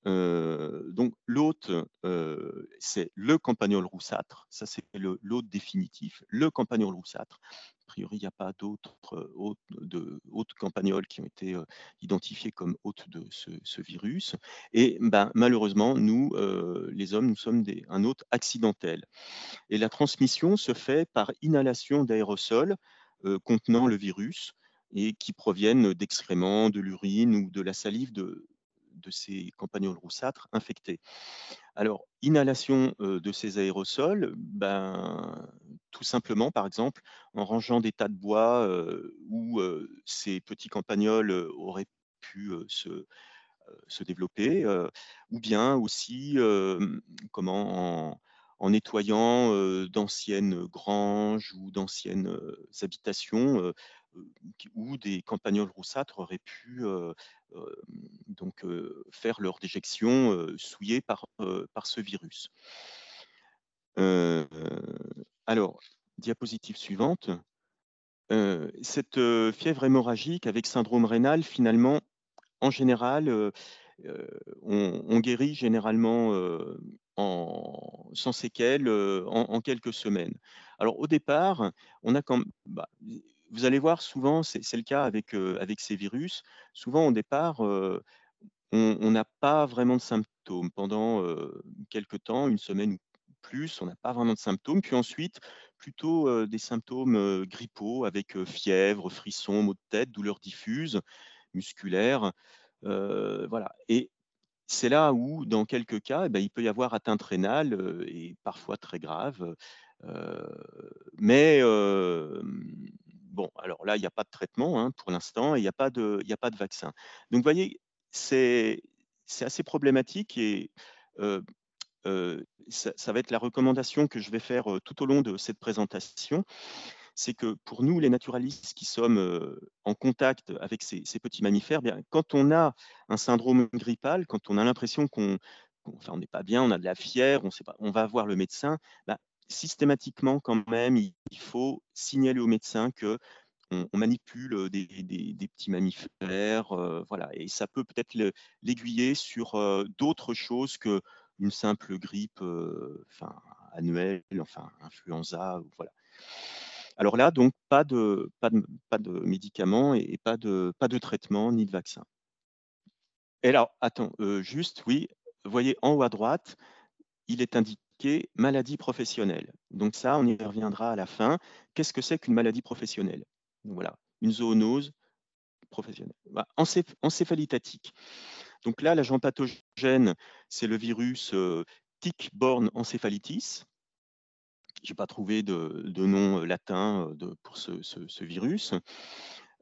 Donc l'hôte, c'est le campagnol roussâtre, ça c'est l'hôte définitif, le campagnol roussâtre. A priori, il n'y a pas d'autres hôtes campagnols qui ont été identifiés comme hôtes de ce virus. Et malheureusement, nous, les hommes, nous sommes un hôte accidentel. Et la transmission se fait par inhalation d'aérosols contenant le virus et qui proviennent d'excréments, de l'urine ou de la salive de ces campagnols roussâtres infectés. Alors, inhalation de ces aérosols, tout simplement, par exemple, en rangeant des tas de bois où ces petits campagnols auraient pu se développer, ou bien aussi en nettoyant d'anciennes granges ou d'anciennes habitations où des campagnols roussâtres auraient pu faire leur déjection souillée par ce virus. Alors, diapositive suivante. Cette fièvre hémorragique avec syndrome rénal, finalement, en général, on guérit généralement sans séquelles en quelques semaines. Alors au départ, on a vous allez voir souvent, c'est le cas avec ces virus, souvent au départ, on n'a pas vraiment de symptômes. Pendant quelques temps, une semaine ou plus, on n'a pas vraiment de symptômes. Puis ensuite, plutôt des symptômes grippaux avec fièvre, frissons, maux de tête, douleurs diffuses, musculaires. Voilà. Et c'est là où, dans quelques cas, il peut y avoir atteinte rénale et parfois très grave. Mais bon, alors là, il n'y a pas de traitement hein, pour l'instant et il n'y a pas de vaccin. Donc, vous voyez, c'est assez problématique et ça va être la recommandation que je vais faire tout au long de cette présentation. C'est que pour nous, les naturalistes qui sommes en contact avec ces petits mammifères, bien, quand on a un syndrome grippal, quand on a l'impression qu'on n'est pas bien, on a de la fièvre, on va voir le médecin, ben, systématiquement quand même, il faut signaler au médecin que on manipule des petits mammifères, voilà, et ça peut peut-être l'aiguiller sur d'autres choses qu'une simple grippe annuelle, influenza, voilà. Alors là, donc, pas de médicaments et pas de traitement ni de vaccin. Et alors, attends, juste, oui, vous voyez en haut à droite, il est indiqué maladie professionnelle. Donc ça, on y reviendra à la fin. Qu'est-ce que c'est qu'une maladie professionnelle? Donc voilà, une zoonose professionnelle. Voilà. Encéphalitatique. Donc là, l'agent pathogène, c'est le virus tick-borne encéphalitis. Je n'ai pas trouvé de nom latin pour ce virus.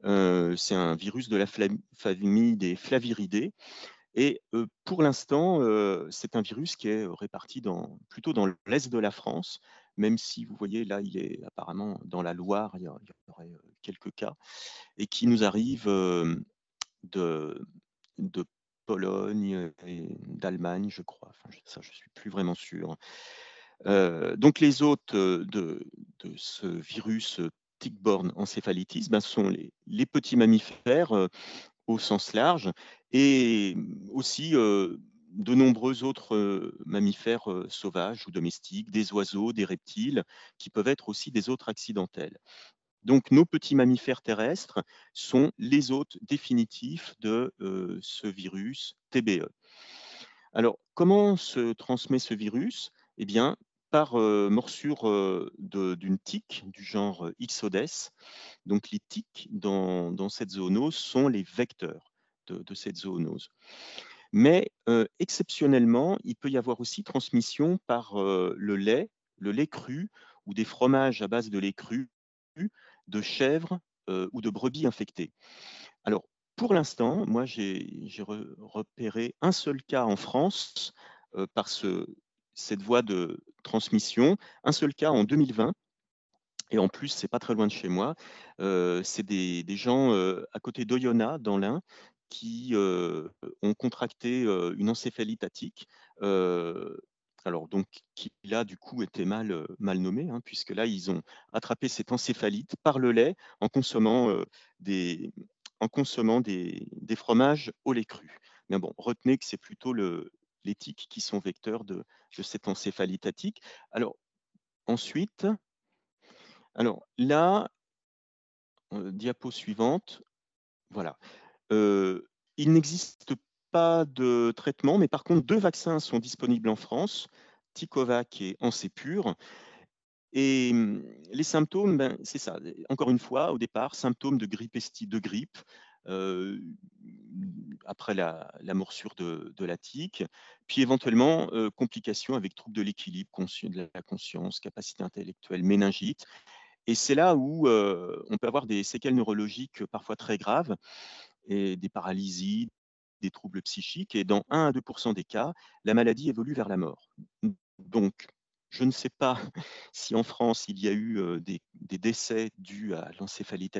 C'est un virus de la famille des flaviridés. Et pour l'instant, c'est un virus qui est réparti plutôt dans l'est de la France, même si vous voyez là, il est apparemment dans la Loire, il y aurait quelques cas, et qui nous arrive de Pologne et d'Allemagne, je crois. Enfin, ça, je ne suis plus vraiment sûr. Donc les hôtes de ce virus tick-borne encéphalitis sont les petits mammifères au sens large et aussi de nombreux autres mammifères sauvages ou domestiques, des oiseaux, des reptiles, qui peuvent être aussi des hôtes accidentels. Donc nos petits mammifères terrestres sont les hôtes définitifs de ce virus TBE. Alors, comment se transmet ce virus? Eh bien, par morsure d'une tique du genre Ixodes. Donc, les tiques dans cette zoonose sont les vecteurs de cette zoonose. Mais exceptionnellement, il peut y avoir aussi transmission par le lait cru ou des fromages à base de lait cru, de chèvres ou de brebis infectées. Alors, pour l'instant, moi, j'ai repéré un seul cas en France par cette voie de transmission, un seul cas en 2020. Et en plus, c'est pas très loin de chez moi. C'est des gens à côté d'Oyonnax, dans l'Ain, qui ont contracté une encéphalite attique. Alors, donc, qui là, du coup, était mal nommé, hein, puisque là, ils ont attrapé cette encéphalite par le lait en consommant des fromages au lait cru. Mais bon, retenez que c'est plutôt les tiques qui sont vecteurs de cette encéphalite attique. Alors, ensuite, alors là, diapo suivante, voilà. Il n'existe pas de traitement, mais par contre, 2 vaccins sont disponibles en France, Ticovac et Encepur. Et les symptômes, c'est ça. Encore une fois, au départ, symptômes de grippe après la morsure de la tique, puis éventuellement complications avec troubles de l'équilibre, de la conscience, capacité intellectuelle, méningite. Et c'est là où on peut avoir des séquelles neurologiques parfois très graves. et des paralysies, des troubles psychiques, et dans 1 à 2 % des cas, la maladie évolue vers la mort. Donc, je ne sais pas si en France, il y a eu des décès dus à l'encéphalite.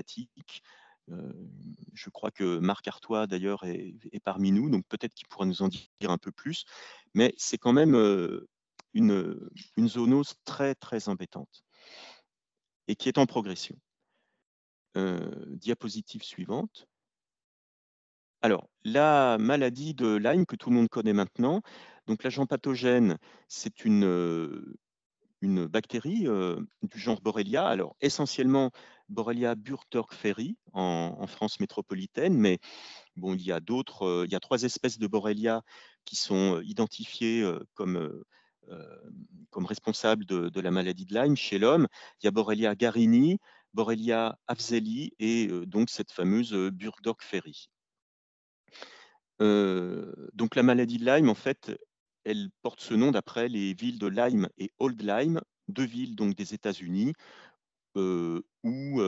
Je crois que Marc Artois, d'ailleurs, est parmi nous, donc peut-être qu'il pourra nous en dire un peu plus, mais c'est quand même une zoonose très, très embêtante et qui est en progression. Diapositive suivante. Alors, la maladie de Lyme que tout le monde connaît maintenant, donc l'agent pathogène, c'est une bactérie du genre Borrelia, alors essentiellement Borrelia burgdorferi en France métropolitaine, mais bon, il y a 3 espèces de Borrelia qui sont identifiées comme responsables de la maladie de Lyme chez l'homme. Il y a Borrelia garini, Borrelia afzeli et donc cette fameuse burgdorferi. Donc la maladie de Lyme, en fait, elle porte ce nom d'après les villes de Lyme et Old Lyme, 2 villes donc des États-Unis, où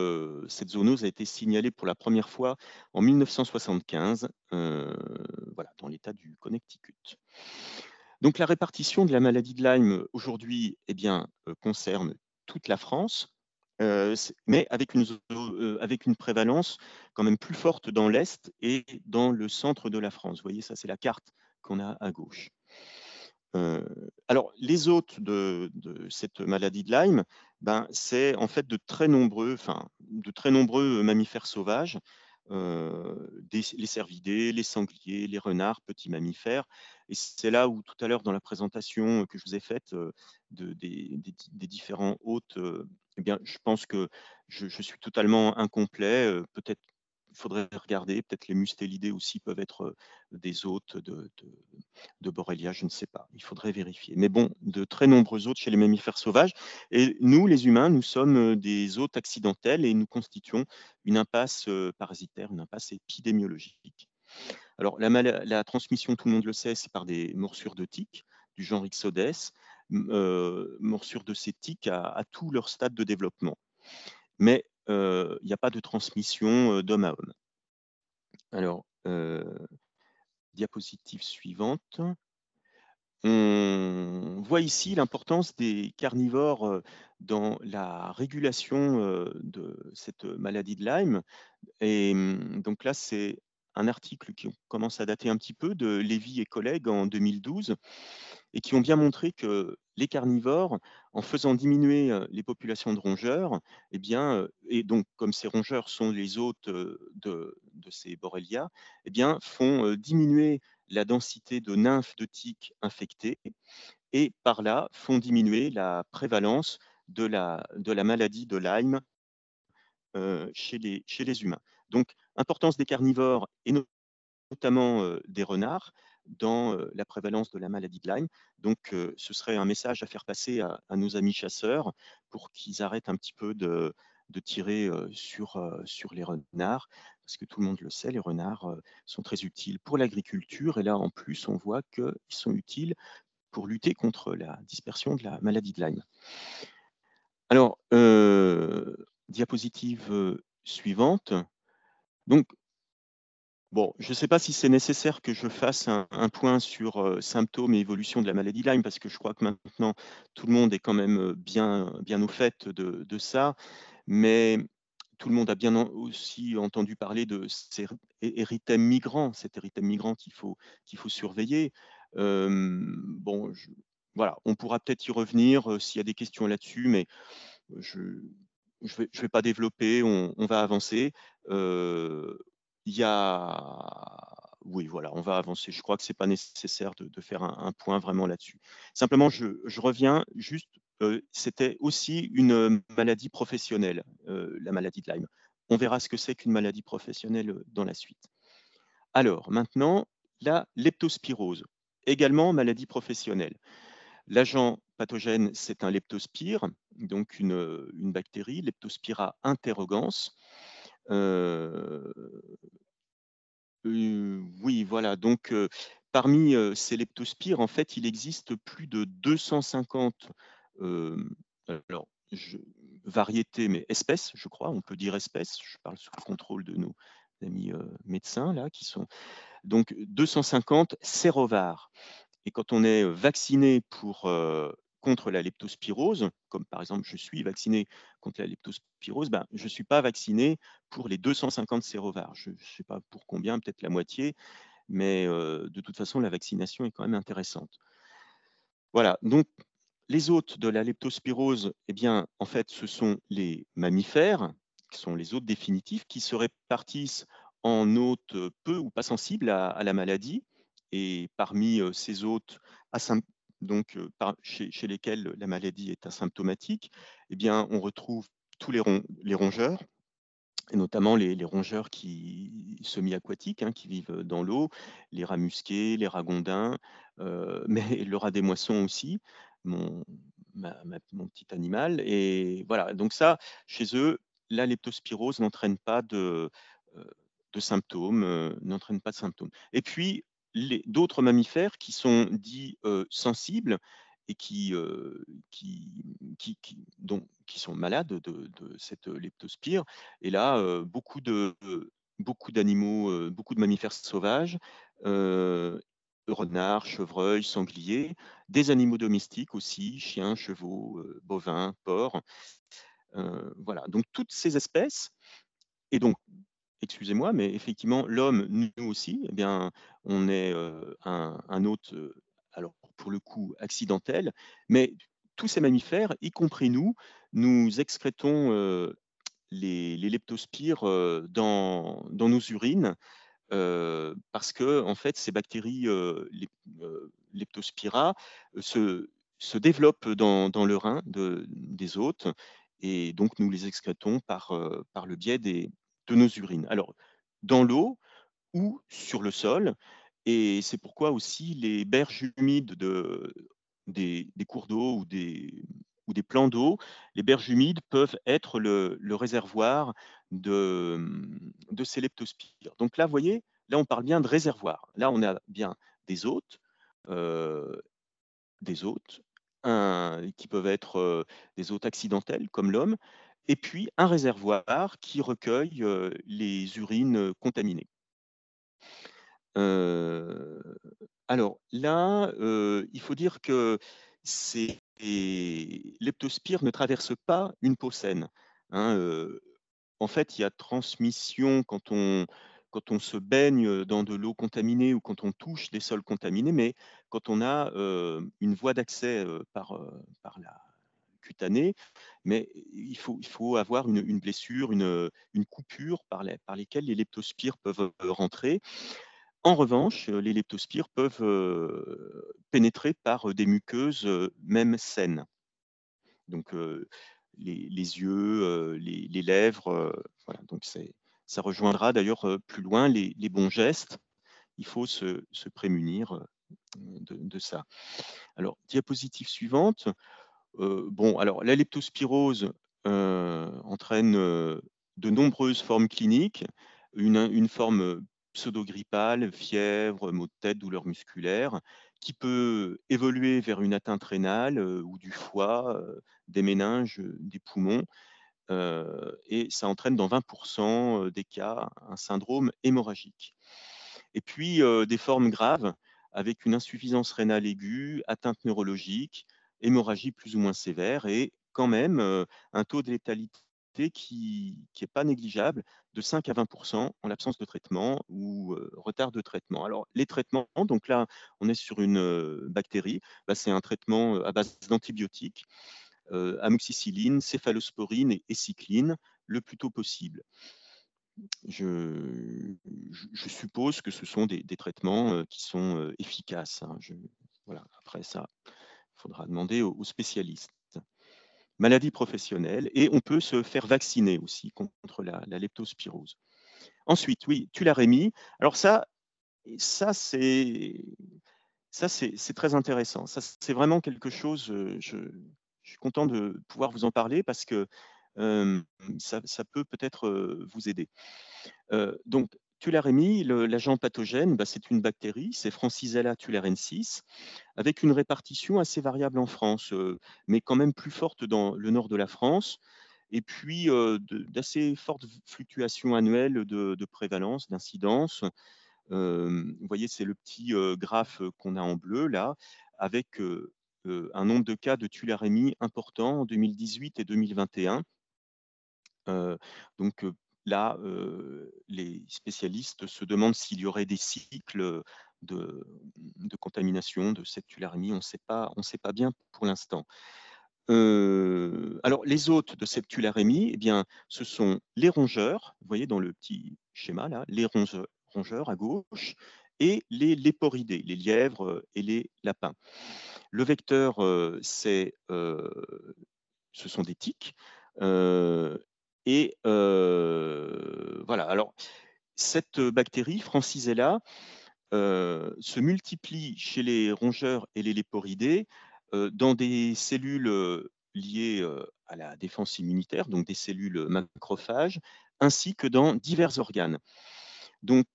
cette zoonose a été signalée pour la première fois en 1975, voilà, dans l'État du Connecticut. Donc la répartition de la maladie de Lyme aujourd'hui, eh bien, concerne toute la France, mais avec une prévalence quand même plus forte dans l'Est et dans le centre de la France. Vous voyez, ça c'est la carte qu'on a à gauche. Alors, les hôtes de cette maladie de Lyme, ben, c'est en fait de très nombreux mammifères sauvages, les cervidés, les sangliers, les renards, petits mammifères. Et c'est là où tout à l'heure dans la présentation que je vous ai faite des différents hôtes, eh bien, je pense que je suis totalement incomplet. Peut-être il faudrait regarder, peut-être les mustélidés aussi peuvent être des hôtes de Borrelia, je ne sais pas, il faudrait vérifier. Mais bon, de très nombreux hôtes chez les mammifères sauvages. Et nous, les humains, nous sommes des hôtes accidentels et nous constituons une impasse parasitaire, une impasse épidémiologique. Alors, la transmission, tout le monde le sait, c'est par des morsures de tiques du genre Ixodes, morsures de ces tiques à tout leur stade de développement. Mais il n'y a pas de transmission d'homme à homme. Alors, diapositive suivante. On voit ici l'importance des carnivores dans la régulation de cette maladie de Lyme. Et donc là, c'est un article qui commence à dater un petit peu de Lévy et collègues en 2012 et qui ont bien montré que les carnivores, en faisant diminuer les populations de rongeurs, eh bien, et donc comme ces rongeurs sont les hôtes de ces Borrelia, eh bien, font diminuer la densité de nymphes de tiques infectées et par là font diminuer la prévalence de la maladie de Lyme chez les humains. Donc, importance des carnivores et notamment des renards dans la prévalence de la maladie de Lyme. Donc, ce serait un message à faire passer à nos amis chasseurs pour qu'ils arrêtent un petit peu de tirer sur les renards, parce que tout le monde le sait, les renards sont très utiles pour l'agriculture, et là, en plus, on voit qu'ils sont utiles pour lutter contre la dispersion de la maladie de Lyme. Alors, diapositive suivante. Donc, bon, je ne sais pas si c'est nécessaire que je fasse un point sur symptômes et évolution de la maladie de Lyme, parce que je crois que maintenant, tout le monde est quand même bien au fait de ça, mais tout le monde a bien aussi entendu parler de cet érythème migrant qu'il faut surveiller. Bon, voilà, on pourra peut-être y revenir s'il y a des questions là-dessus, mais je ne vais pas développer, on va avancer. Oui, voilà, on va avancer. Je crois que ce n'est pas nécessaire de faire un point vraiment là-dessus. Simplement, je reviens juste, c'était aussi une maladie professionnelle, la maladie de Lyme. On verra ce que c'est qu'une maladie professionnelle dans la suite. Alors, maintenant, la leptospirose, également maladie professionnelle. L'agent pathogène, c'est un leptospire, donc une bactérie, Leptospira interrogans. Oui, voilà. Donc, parmi ces leptospires, en fait, il existe plus de 250 alors, variétés, mais espèces, je crois, on peut dire espèces. Je parle sous le contrôle de nos amis médecins là, qui sont donc 250 sérovars. Et quand on est vacciné contre la leptospirose, comme par exemple je suis vacciné contre la leptospirose, ben, je ne suis pas vacciné pour les 250 sérovars. Je ne sais pas pour combien, peut-être la moitié, mais de toute façon, la vaccination est quand même intéressante. Voilà, donc les hôtes de la leptospirose, eh bien, en fait, ce sont les mammifères, qui sont les hôtes définitifs, qui se répartissent en hôtes peu ou pas sensibles à la maladie. Et parmi ces hôtes donc, chez lesquels la maladie est asymptomatique, eh bien, on retrouve tous les rongeurs, et notamment les rongeurs semi-aquatiques, hein, qui vivent dans l'eau, les rats musqués, les ragondins, mais le rat des moissons aussi, mon petit animal. Et voilà, donc ça, chez eux, la leptospirose n'entraîne pas de symptômes, Et puis, d'autres mammifères qui sont dits sensibles et qui sont malades de cette leptospire. Et là, beaucoup d'animaux, beaucoup de mammifères sauvages, renards, chevreuils, sangliers, des animaux domestiques aussi, chiens, chevaux, bovins, porcs. Voilà, donc toutes ces espèces, et donc, excusez-moi, mais effectivement, l'homme, nous aussi, eh bien, on est un hôte, alors pour le coup, accidentel, mais tous ces mammifères, y compris nous excrétons les leptospires dans nos urines, parce que en fait, ces bactéries leptospira se développent dans le rein des hôtes, et donc nous les excrétons par le biais de nos urines. Alors, dans l'eau ou sur le sol, et c'est pourquoi aussi les berges humides des cours d'eau ou des plans d'eau, les berges humides peuvent être le réservoir de ces leptospires. Donc là, vous voyez, là on parle bien de réservoir. Là, on a bien des hôtes, euh, qui peuvent être des hôtes accidentels comme l'homme, et puis un réservoir qui recueille les urines contaminées. Alors là, il faut dire que ces leptospires ne traversent pas une peau saine, hein. En fait, il y a transmission quand on se baigne dans de l'eau contaminée ou quand on touche des sols contaminés, mais quand on a une voie d'accès par la cutanée, mais il faut avoir une blessure, une coupure par lesquelles les leptospires peuvent rentrer. En revanche, les leptospires peuvent pénétrer par des muqueuses même saines. Donc les yeux, les lèvres, voilà. Donc ça rejoindra d'ailleurs plus loin les bons gestes. Il faut se prémunir de ça. Alors, diapositive suivante. Bon, alors la leptospirose entraîne de nombreuses formes cliniques, une forme pseudo-grippale, fièvre, maux de tête, douleurs musculaires, qui peut évoluer vers une atteinte rénale ou du foie, des méninges, des poumons, et ça entraîne dans 20% des cas un syndrome hémorragique. Et puis des formes graves avec une insuffisance rénale aiguë, atteinte neurologique, hémorragie plus ou moins sévère, et quand même un taux de létalité qui n'est pas négligeable, de 5 à 20% en l'absence de traitement ou retard de traitement. Alors les traitements, donc là on est sur une bactérie, bah, c'est un traitement à base d'antibiotiques, amoxicilline, céphalosporine et cycline, le plus tôt possible. Je suppose que ce sont des traitements qui sont efficaces, hein. Voilà. Après ça, il faudra demander aux spécialistes. Maladie professionnelle, et on peut se faire vacciner aussi contre la leptospirose. Ensuite, oui, tularemie. Alors ça c'est très intéressant. Ça, c'est vraiment quelque chose, je suis content de pouvoir vous en parler parce que ça peut peut-être vous aider. Donc, tularemie, l'agent pathogène, bah, c'est une bactérie, c'est Francisella tularensis, avec une répartition assez variable en France, mais quand même plus forte dans le nord de la France. et puis d'assez fortes fluctuations annuelles de prévalence, d'incidence. Vous voyez, c'est le petit graphe qu'on a en bleu là, avec un nombre de cas de tularemie important en 2018 et 2021. Donc là, les spécialistes se demandent s'il y aurait des cycles de contamination de cette tularemie. On ne sait pas bien pour l'instant. Alors, les hôtes de cette tularemie, eh bien, ce sont les rongeurs, vous voyez dans le petit schéma là, les rongeurs à gauche, et les léporidés, les lièvres et les lapins. Le vecteur, ce sont des tiques. Voilà. Alors, cette bactérie, Francisella, se multiplie chez les rongeurs et les léporidés dans des cellules liées à la défense immunitaire, donc des cellules macrophages, ainsi que dans divers organes. Donc,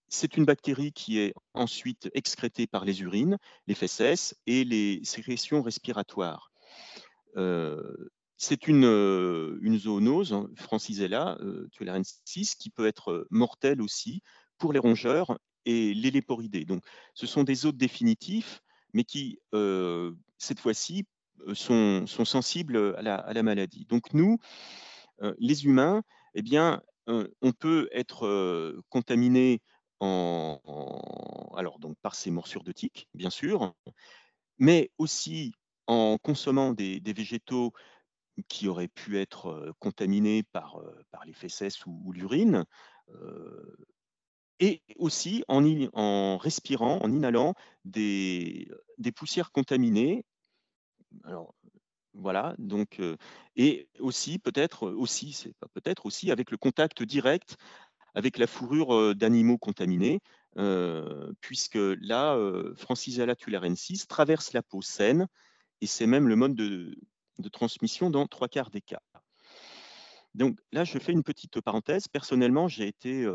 c'est une bactérie qui est ensuite excrétée par les urines, les fesses et les sécrétions respiratoires. C'est une zoonose, hein, Francisella tularensis, qui peut être mortelle aussi pour les rongeurs et les léporidés. Donc, ce sont des hôtes définitifs, mais qui, cette fois-ci, sont sensibles à la maladie. Donc, nous, les humains, eh bien, on peut être contaminé alors, donc, par ces morsures de tiques, bien sûr, mais aussi en consommant des végétaux qui auraient pu être contaminés par les fesses ou l'urine, et aussi en respirant, en inhalant des poussières contaminées. Alors, voilà, donc, et aussi peut-être aussi, c'est pas peut-être aussi avec le contact direct avec la fourrure d'animaux contaminés, puisque là, Francisella tularensis traverse la peau saine, et c'est même le mode de transmission dans 3/4 des cas. Donc là, je fais une petite parenthèse. Personnellement, j'ai été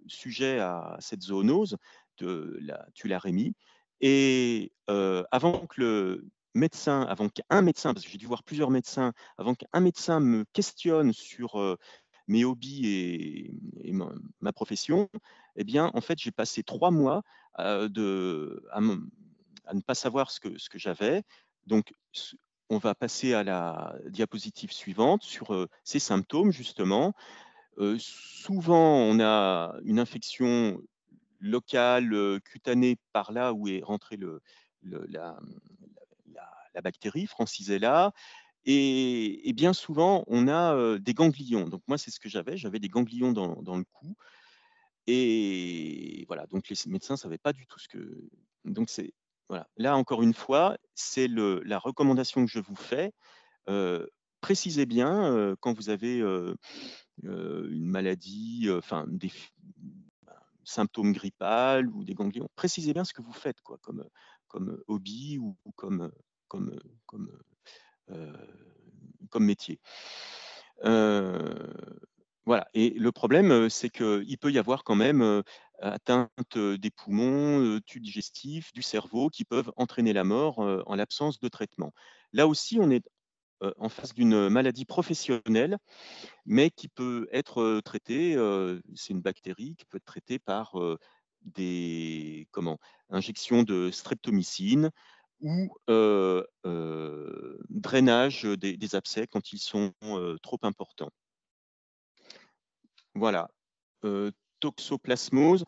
sujet à cette zoonose de la tularemie. Et avant qu'un médecin, parce que j'ai dû voir plusieurs médecins, avant qu'un médecin me questionne sur mes hobbies et ma profession, eh bien, en fait, j'ai passé 3 mois à ne pas savoir ce que j'avais. Donc, on va passer à la diapositive suivante sur ces symptômes, justement. Souvent, on a une infection locale, cutanée, par là où est rentrée la bactérie, Francisella. Et bien souvent, on a des ganglions. Donc moi, c'est ce que j'avais des ganglions dans le cou. Et voilà, donc les médecins ne savaient pas du tout ce que... Donc c'est... Voilà. Là, encore une fois, c'est la recommandation que je vous fais. Précisez bien quand vous avez une maladie, enfin des symptômes grippales ou des ganglions, précisez bien ce que vous faites, quoi, comme hobby ou comme métier. Voilà. Et le problème, c'est qu'il peut y avoir quand même atteinte des poumons, tubes digestifs, du cerveau, qui peuvent entraîner la mort en l'absence de traitement. Là aussi, on est en face d'une maladie professionnelle, mais qui peut être traitée, c'est une bactérie qui peut être traitée par des injections de streptomycine ou drainage des abcès quand ils sont trop importants. Voilà. Toxoplasmose.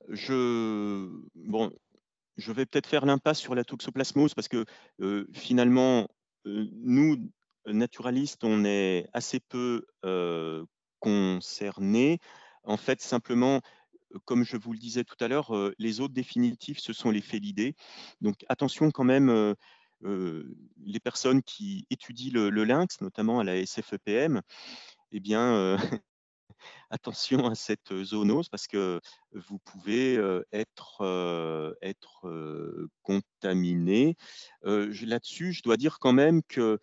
Je vais peut-être faire l'impasse sur la toxoplasmose parce que finalement, nous, naturalistes, on est assez peu concernés. En fait, simplement, comme je vous le disais tout à l'heure, les hôtes définitifs, ce sont les félidés. Donc attention quand même, les personnes qui étudient le lynx, notamment à la SFEPM, eh bien, attention à cette zoonose parce que vous pouvez être contaminé. Là-dessus, je dois dire quand même que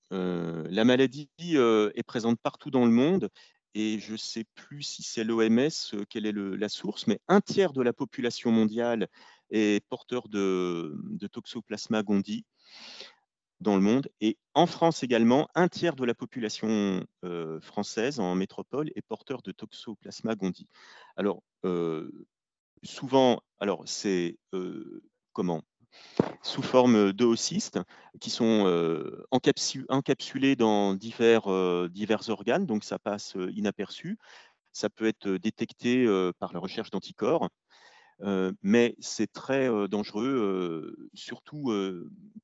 la maladie est présente partout dans le monde, et je ne sais plus si c'est l'OMS, quelle est la source, mais 1/3 de la population mondiale est porteur de Toxoplasma gondii. dans le monde. Et en France également, un tiers de la population française en métropole est porteur de Toxoplasma gondii. Alors, souvent, alors c'est comment sous forme d'oocystes qui sont encapsulés dans divers organes, donc ça passe inaperçu. Ça peut être détecté par la recherche d'anticorps, mais c'est très dangereux, surtout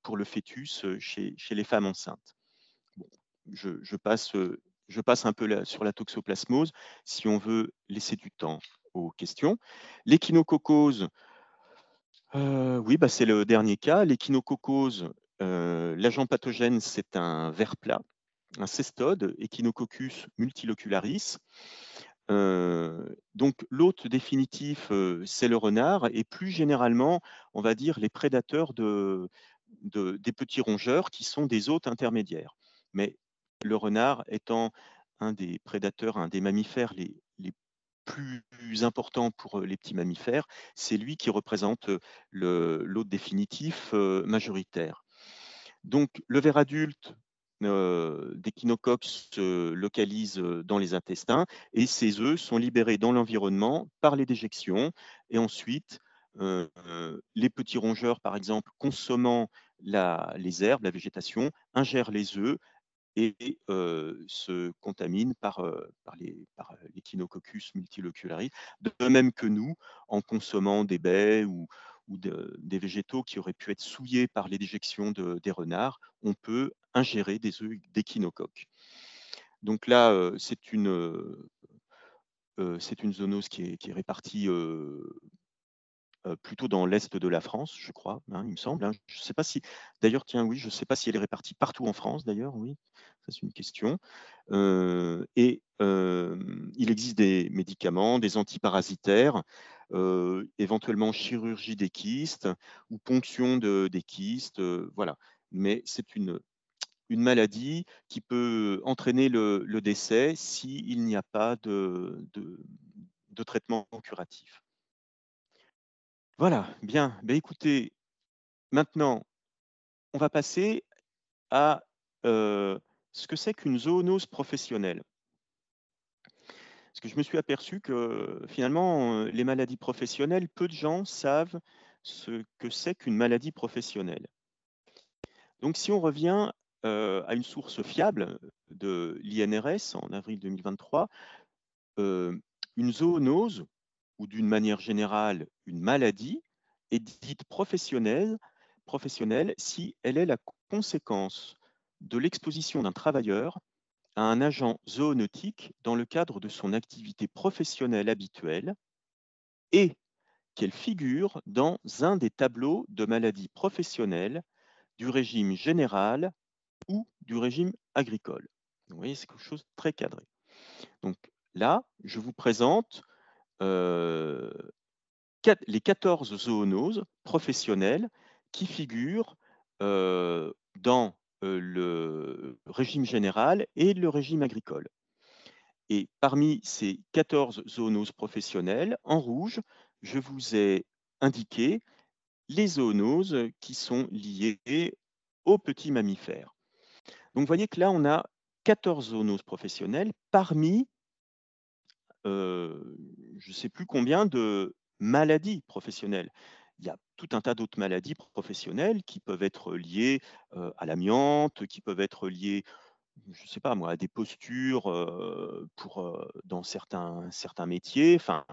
pour le fœtus chez les femmes enceintes. Bon, je passe un peu sur la toxoplasmose si on veut laisser du temps aux questions. L'échinococose, oui, c'est le dernier cas. L'échinococose, l'agent pathogène, c'est un ver plat, un cestode, Echinococcus multilocularis. Donc l'hôte définitif, c'est le renard, et plus généralement, on va dire les prédateurs des petits rongeurs qui sont des hôtes intermédiaires. Mais le renard étant un des prédateurs, un des mammifères les plus importants pour les petits mammifères, c'est lui qui représente l'hôte définitif majoritaire. Donc le ver adulte d'Echinocoque se localise dans les intestins et ces œufs sont libérés dans l'environnement par les déjections, et ensuite les petits rongeurs, par exemple, consommant les herbes, la végétation, ingèrent les œufs et se contaminent par l'Echinococcus multilocularis, de même que nous, en consommant des baies ou des végétaux qui auraient pu être souillés par les déjections des renards, on peut ingérer des œufs d'échinocoque. Donc là, c'est une zoonose qui est répartie plutôt dans l'est de la France, je crois, hein, il me semble. Hein. Je ne sais pas si, d'ailleurs, tiens, oui, je ne sais pas si elle est répartie partout en France, d'ailleurs, oui, ça c'est une question. Il existe des médicaments, des antiparasitaires, éventuellement chirurgie des kystes ou ponction des kystes, voilà. Mais c'est une maladie qui peut entraîner le décès s'il n'y a pas de traitement curatif. Voilà, bien. Écoutez, maintenant, on va passer à ce que c'est qu'une zoonose professionnelle. Parce que je me suis aperçu que finalement, les maladies professionnelles, peu de gens savent ce que c'est qu'une maladie professionnelle. Donc, si on revient à une source fiable de l'INRS en avril 2023, une zoonose, ou d'une manière générale une maladie, est dite professionnelle si elle est la conséquence de l'exposition d'un travailleur à un agent zoonotique dans le cadre de son activité professionnelle habituelle et qu'elle figure dans un des tableaux de maladies professionnelles du régime général ou du régime agricole. Vous voyez, c'est quelque chose de très cadré. Donc là, je vous présente les 14 zoonoses professionnelles qui figurent dans le régime général et le régime agricole. Et parmi ces 14 zoonoses professionnelles, en rouge, je vous ai indiqué les zoonoses qui sont liées aux petits mammifères. Donc vous voyez que là, on a 14 zoonoses professionnelles parmi je ne sais plus combien de maladies professionnelles. Il y a tout un tas d'autres maladies professionnelles qui peuvent être liées à l'amiante, qui peuvent être liées, je ne sais pas moi, à des postures dans certains métiers. Enfin,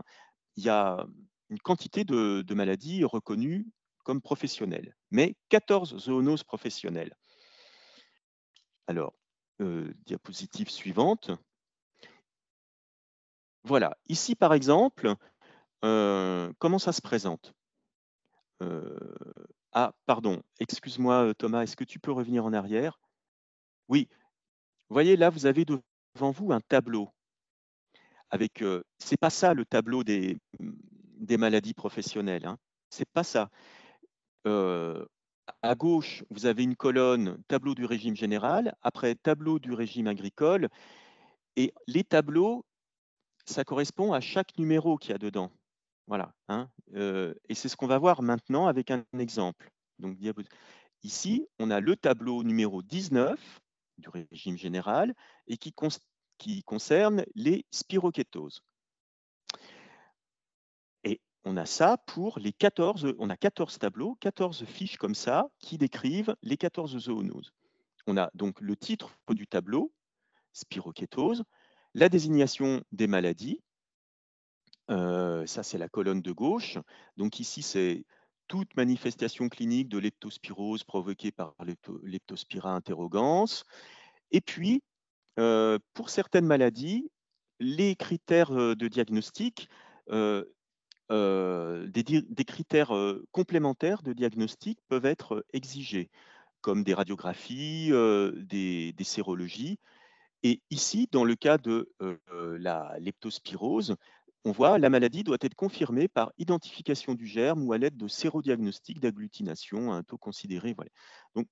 il y a une quantité de maladies reconnues comme professionnelles, mais 14 zoonoses professionnelles. Alors, diapositive suivante. Voilà, ici par exemple, comment ça se présente? Ah, pardon, excuse-moi Thomas, est-ce que tu peux revenir en arrière? Oui, vous voyez là, vous avez devant vous un tableau avec, c'est pas ça le tableau des maladies professionnelles, hein. C'est pas ça. À gauche, vous avez une colonne tableau du régime général, après tableau du régime agricole, et les tableaux, ça correspond à chaque numéro qu'il y a dedans. Voilà, hein, et c'est ce qu'on va voir maintenant avec un exemple. Donc, ici, on a le tableau numéro 19 du régime général et qui concerne les spirokétoses. Et on a ça pour les 14, on a 14 tableaux, 14 fiches comme ça qui décrivent les 14 zoonoses. On a donc le titre du tableau, spirokétose, la désignation des maladies, ça c'est la colonne de gauche. Donc ici c'est toute manifestation clinique de leptospirose provoquée par Leptospira interrogans. Et puis, pour certaines maladies, les critères de diagnostic, des critères complémentaires de diagnostic peuvent être exigés, comme des radiographies, des sérologies. Et ici, dans le cas de la leptospirose, on voit la maladie doit être confirmée par identification du germe ou à l'aide de sérodiagnostic d'agglutination à un taux considéré. Voilà. Donc,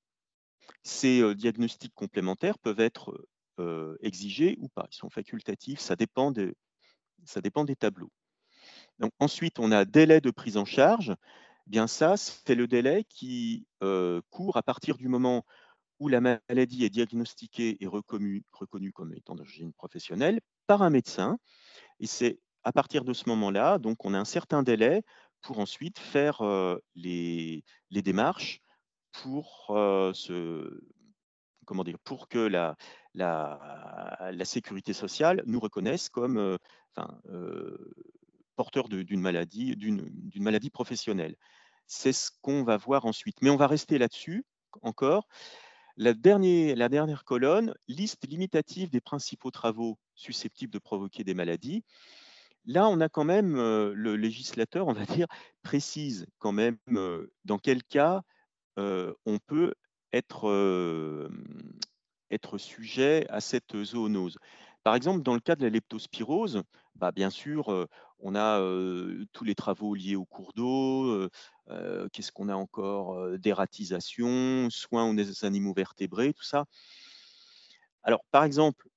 ces diagnostics complémentaires peuvent être exigés ou pas. Ils sont facultatifs, ça dépend des tableaux. Donc, ensuite, on a délai de prise en charge. Bien ça, c'est le délai qui court à partir du moment où la maladie est diagnostiquée et reconnue comme étant d'origine professionnelle par un médecin. Et c'est à partir de ce moment-là, donc on a un certain délai pour ensuite faire les démarches pour pour que la sécurité sociale nous reconnaisse comme porteur d'une maladie professionnelle. C'est ce qu'on va voir ensuite. Mais on va rester là-dessus encore. La dernière colonne, liste limitative des principaux travaux susceptibles de provoquer des maladies. Là, on a quand même, le législateur, on va dire, précise quand même dans quel cas on peut être sujet à cette zoonose. Par exemple, dans le cas de la leptospirose, bien sûr, on a tous les travaux liés au cours d'eau, qu'est-ce qu'on a encore, d'ératisation, soins aux animaux vertébrés, tout ça. Alors, par exemple,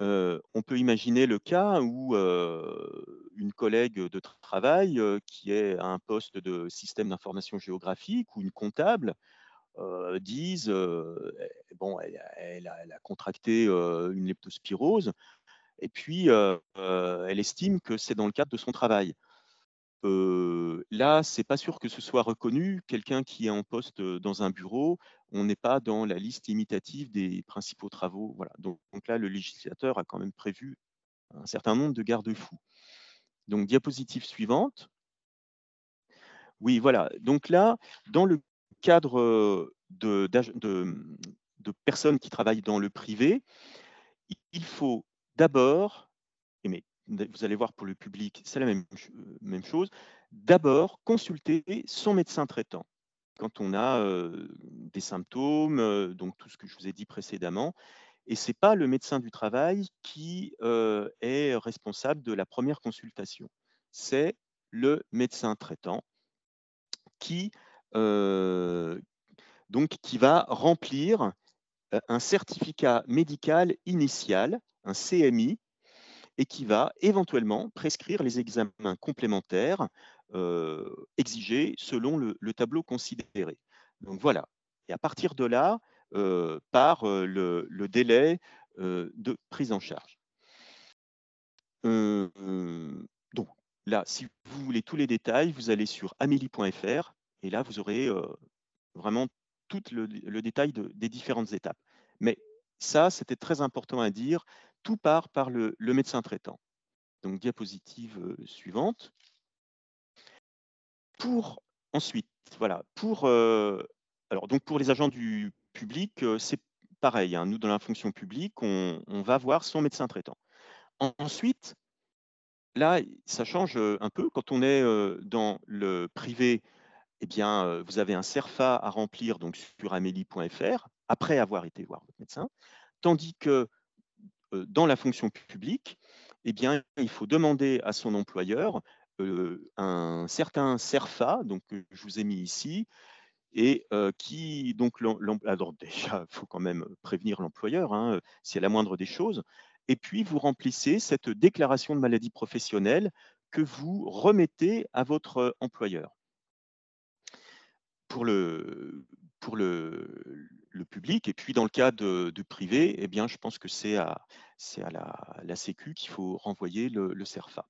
on peut imaginer le cas où une collègue de travail qui est à un poste de système d'information géographique ou une comptable disent bon, elle a contracté une leptospirose et puis elle estime que c'est dans le cadre de son travail. Là, c'est pas sûr que ce soit reconnu. Quelqu'un qui est en poste dans un bureau, on n'est pas dans la liste imitative des principaux travaux. Voilà. Donc là, le législateur a quand même prévu un certain nombre de garde-fous. Donc, diapositive suivante. Oui, voilà. Donc là, dans le cadre de personnes qui travaillent dans le privé, il faut d'abord, mais vous allez voir pour le public, c'est la même chose, d'abord consulter son médecin traitant. Quand on a des symptômes, donc tout ce que je vous ai dit précédemment, et ce n'est pas le médecin du travail qui est responsable de la première consultation. C'est le médecin traitant qui va remplir un certificat médical initial, un CMI, et qui va éventuellement prescrire les examens complémentaires exigés selon le tableau considéré. Donc voilà. Et à partir de là, part le délai de prise en charge. Donc là, si vous voulez tous les détails, vous allez sur amélie.fr et là, vous aurez vraiment tout le détail des différentes étapes. Mais ça, c'était très important à dire. Tout part par le médecin traitant. Donc, diapositive suivante. Ensuite, voilà, pour les agents du public, c'est pareil. Hein, nous, dans la fonction publique, on va voir son médecin traitant. Ensuite, là, ça change un peu. Quand on est dans le privé, eh bien, vous avez un CERFA à remplir donc, sur amélie.fr après avoir été voir votre médecin. Tandis que dans la fonction publique, eh bien, il faut demander à son employeur un certain CERFA, donc que je vous ai mis ici, et qui, donc, alors déjà, il faut quand même prévenir l'employeur, hein, c'est la moindre des choses, et puis vous remplissez cette déclaration de maladie professionnelle que vous remettez à votre employeur. Pour pour le public. Et puis dans le cas de privé, eh bien, je pense que c'est à la Sécu qu'il faut renvoyer le CERFA.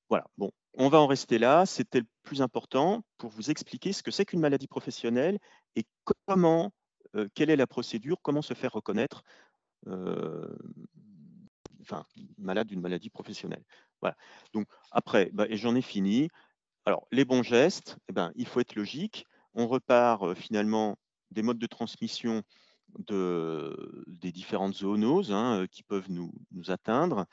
Voilà, bon, on va en rester là. C'était le plus important pour vous expliquer ce que c'est qu'une maladie professionnelle et comment, quelle est la procédure, comment se faire reconnaître malade d'une maladie professionnelle. Voilà. Donc après, et j'en ai fini. Alors, les bons gestes, il faut être logique. On repart finalement des modes de transmission des différentes zoonoses qui peuvent nous atteindre.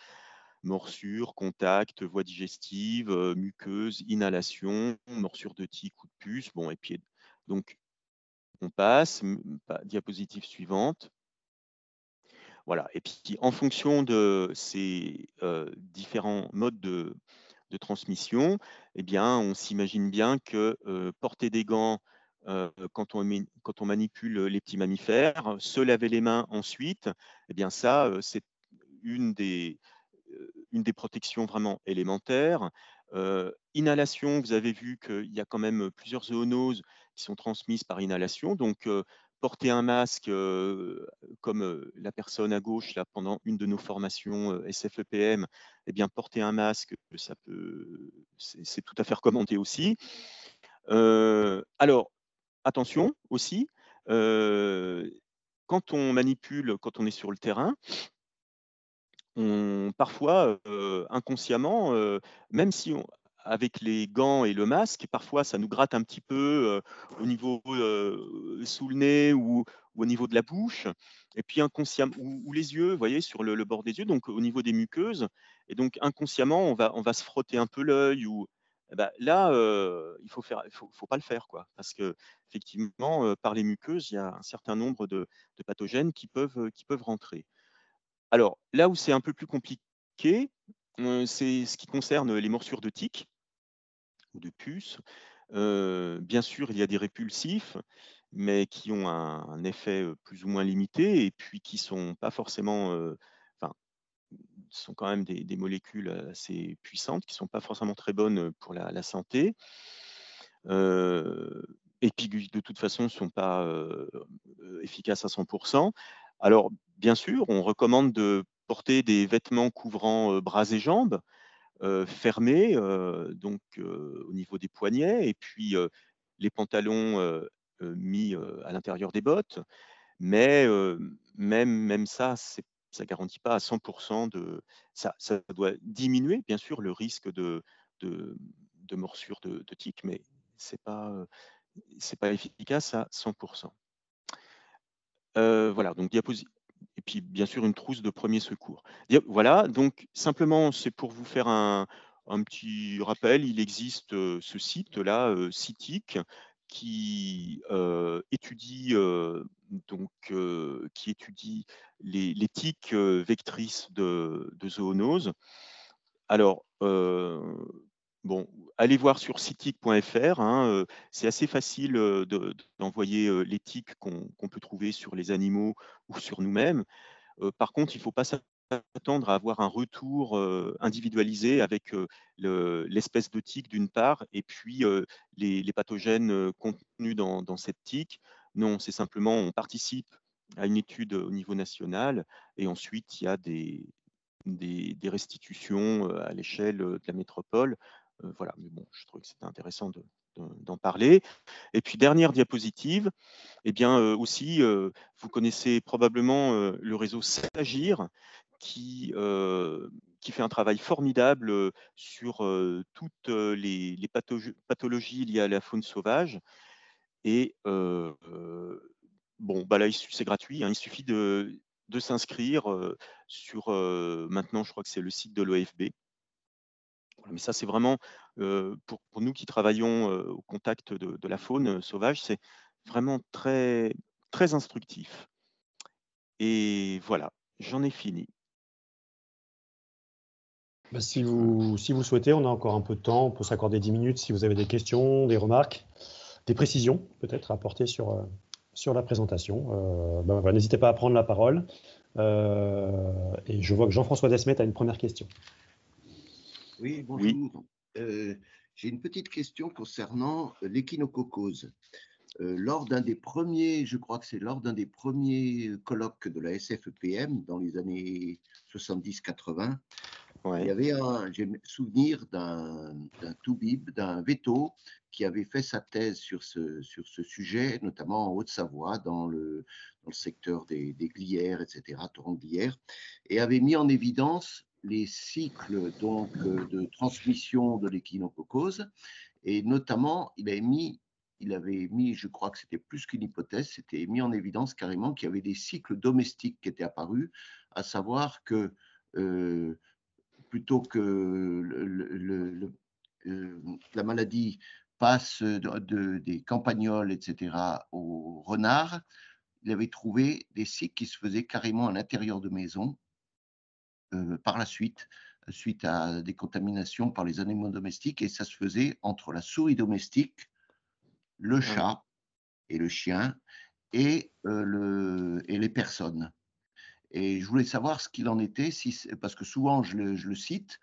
Morsure, contact, voie digestive, muqueuse, inhalation, morsure de tique ou de puce. Bon, et puis, donc, on passe. Diapositive suivante. Voilà. Et puis, en fonction de ces différents modes de transmission, eh bien, on s'imagine bien que porter des gants quand on manipule les petits mammifères, se laver les mains ensuite, eh bien ça, c'est une des protections vraiment élémentaires. Inhalation, vous avez vu qu'il y a quand même plusieurs zoonoses qui sont transmises par inhalation. Donc, porter un masque, comme la personne à gauche là, pendant une de nos formations SFEPM, eh bien, porter un masque, c'est tout à fait recommandé aussi. Alors, attention aussi, quand on manipule, quand on est sur le terrain, parfois, inconsciemment, même si avec les gants et le masque, parfois ça nous gratte un petit peu au niveau sous le nez ou au niveau de la bouche, et puis inconsciemment, ou les yeux, vous voyez, sur le bord des yeux, donc au niveau des muqueuses, et donc inconsciemment, on va se frotter un peu l'œil, ou là, il faut pas le faire, quoi, parce que effectivement, par les muqueuses, il y a un certain nombre de pathogènes qui peuvent rentrer. Alors, là où c'est un peu plus compliqué, c'est ce qui concerne les morsures de tiques ou de puces. Bien sûr, il y a des répulsifs, mais qui ont un effet plus ou moins limité, et puis qui sont pas forcément, sont quand même des molécules assez puissantes, qui sont pas forcément très bonnes pour la santé. Et puis de toute façon ne sont pas efficaces à 100%. Alors, bien sûr, on recommande de porter des vêtements couvrant bras et jambes, fermés, donc au niveau des poignets, et puis les pantalons mis à l'intérieur des bottes. Mais même ça, ça garantit pas à 100% ça doit diminuer, bien sûr, le risque de morsure de tique, mais c'est pas efficace à 100%. Voilà, donc diapositive. Et puis, bien sûr, une trousse de premier secours. Voilà, donc simplement, c'est pour vous faire un petit rappel. Il existe ce site-là, CITIC, qui étudie les tiques vectrices de zoonoses. Alors, bon, allez voir sur citic.fr, c'est assez facile d'envoyer les tiques qu'on peut trouver sur les animaux ou sur nous-mêmes. Par contre, il ne faut pas s'attendre à avoir un retour individualisé avec l'espèce de tique d'une part, et puis les pathogènes contenus dans cette tique. Non, c'est simplement, on participe à une étude au niveau national, et ensuite il y a des restitutions à l'échelle de la métropole. Voilà, mais bon, je trouvais que c'était intéressant d'en parler. Et puis, dernière diapositive, eh bien, aussi, vous connaissez probablement le réseau Sagir, qui fait un travail formidable sur toutes les pathologies liées à la faune sauvage. Et bon, là, c'est gratuit, il suffit de s'inscrire sur, maintenant, je crois que c'est le site de l'OFB. Mais ça, c'est vraiment, pour nous qui travaillons au contact de la faune sauvage, c'est vraiment très, très instructif. Et voilà, j'en ai fini. Si vous souhaitez, on a encore un peu de temps, on peut s'accorder 10 minutes si vous avez des questions, des remarques, des précisions peut-être à apporter sur la présentation. N'hésitez pas à prendre la parole. Et je vois que Jean-François Desmet a une première question. Oui, bonjour. Oui. J'ai une petite question concernant l'échinococose. lors d'un des premiers, je crois que c'est lors d'un des premiers colloques de la SFEPM dans les années 70-80, il y avait j'ai souvenir d'un toubib, d'un véto qui avait fait sa thèse sur ce sujet, notamment en Haute-Savoie, dans le secteur des glières, etc., torrents de glières, et avait mis en évidence les cycles donc, de transmission de l'échinococose, et notamment il avait mis, je crois que c'était plus qu'une hypothèse, c'était mis en évidence carrément qu'il y avait des cycles domestiques qui étaient apparus, à savoir que plutôt que la maladie passe des campagnols, etc., aux renards, il avait trouvé des cycles qui se faisaient carrément à l'intérieur de maisons par la suite à des contaminations par les animaux domestiques, et ça se faisait entre la souris domestique, le chat et le chien et les personnes. Et je voulais savoir ce qu'il en était, parce que souvent je le cite,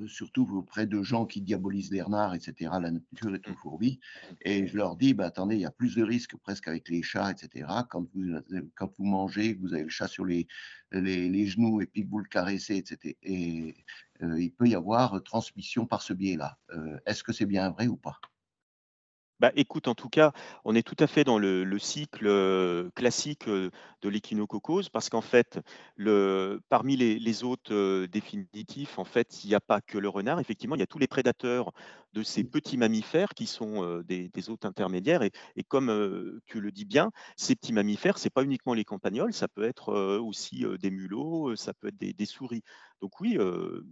surtout auprès de gens qui diabolisent les renards, etc. La nature est tout fourbi. Et je leur dis, attendez, il y a plus de risques presque avec les chats, etc. Quand vous mangez, que vous avez le chat sur les genoux et puis que vous le caressez, etc. Et il peut y avoir transmission par ce biais-là. Est-ce que c'est bien vrai ou pas? Écoute, en tout cas, on est tout à fait dans le cycle classique de l'échinococose, parce qu'en fait, parmi les hôtes définitifs, en fait, il n'y a pas que le renard. Effectivement, il y a tous les prédateurs de ces petits mammifères qui sont des hôtes intermédiaires. Et comme tu le dis bien, ces petits mammifères, ce n'est pas uniquement les campagnols, ça peut être aussi des mulots, ça peut être des souris. Donc oui, ce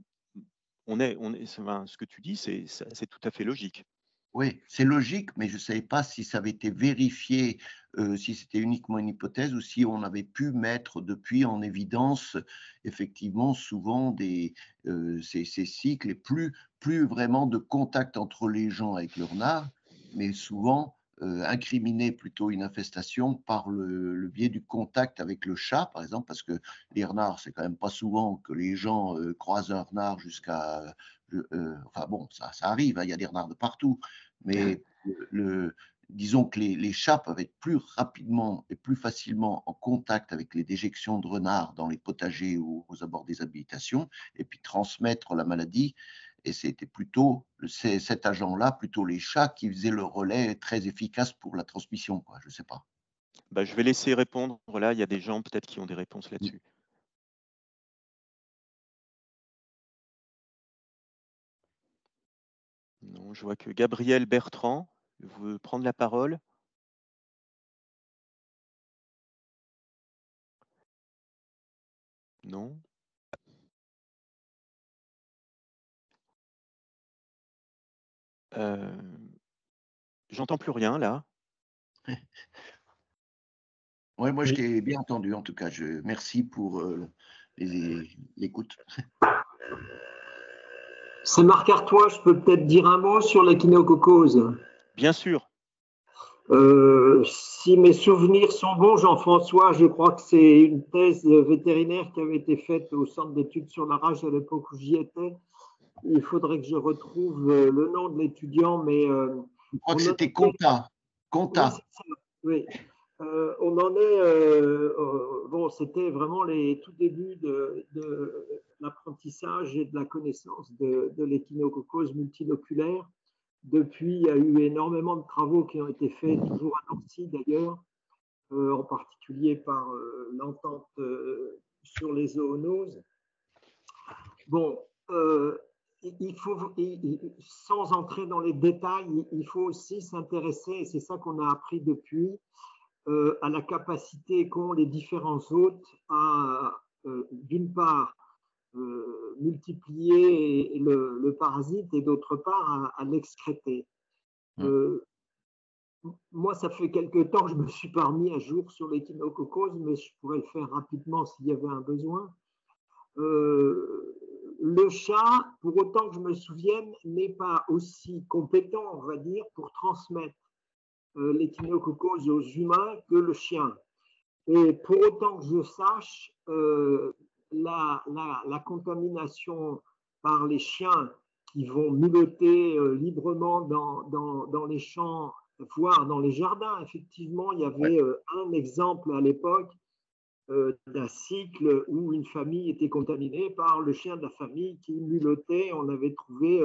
que tu dis, c'est tout à fait logique. Oui, c'est logique, mais je ne savais pas si ça avait été vérifié, si c'était uniquement une hypothèse ou si on avait pu mettre depuis en évidence effectivement souvent ces cycles et plus vraiment de contact entre les gens avec le renard, mais souvent incriminer plutôt une infestation par le biais du contact avec le chat, par exemple, parce que les renards, c'est quand même pas souvent que les gens croisent un renard jusqu'à… enfin bon, ça arrive, hein, il y a des renards de partout, mais disons que les chats peuvent être plus rapidement et plus facilement en contact avec les déjections de renards dans les potagers ou aux abords des habitations, et puis transmettre la maladie. Et c'était plutôt cet agent-là, plutôt les chats, qui faisaient le relais très efficace pour la transmission, quoi. Je ne sais pas. Je vais laisser répondre. Là, il y a des gens peut-être qui ont des réponses là-dessus. Non, je vois que Gabriel Bertrand veut prendre la parole. Non. J'entends plus rien là. Ouais, moi, je t'ai bien entendu en tout cas. Merci pour l'écoute. C'est Marc Artois, je peux peut-être dire un mot sur l'échinococose. Bien sûr. Si mes souvenirs sont bons, Jean-François, je crois que c'est une thèse vétérinaire qui avait été faite au Centre d'études sur la rage à l'époque où j'y étais. Il faudrait que je retrouve le nom de l'étudiant, mais… je crois que c'était Conta. Oui, on en est… bon, c'était vraiment les tout débuts de l'apprentissage et de la connaissance de l'échinococose multiloculaire. Depuis, il y a eu énormément de travaux qui ont été faits, toujours à Nancy d'ailleurs, en particulier par l'entente sur les zoonoses. Bon, sans entrer dans les détails, il faut aussi s'intéresser, et c'est ça qu'on a appris depuis, à la capacité qu'ont les différents hôtes à, d'une part, multiplier le parasite et d'autre part à l'excréter. Moi, ça fait quelque temps que je me suis pas remis à jour sur l'échinococose, mais je pourrais le faire rapidement s'il y avait un besoin. Le chat, pour autant que je me souvienne, n'est pas aussi compétent, on va dire, pour transmettre l'échinococose aux humains que le chien. Et pour autant que je sache, la contamination par les chiens qui vont muloter librement dans les champs, voire dans les jardins. Effectivement, il y avait un exemple à l'époque d'un cycle où une famille était contaminée par le chien de la famille qui mulottait. On avait trouvé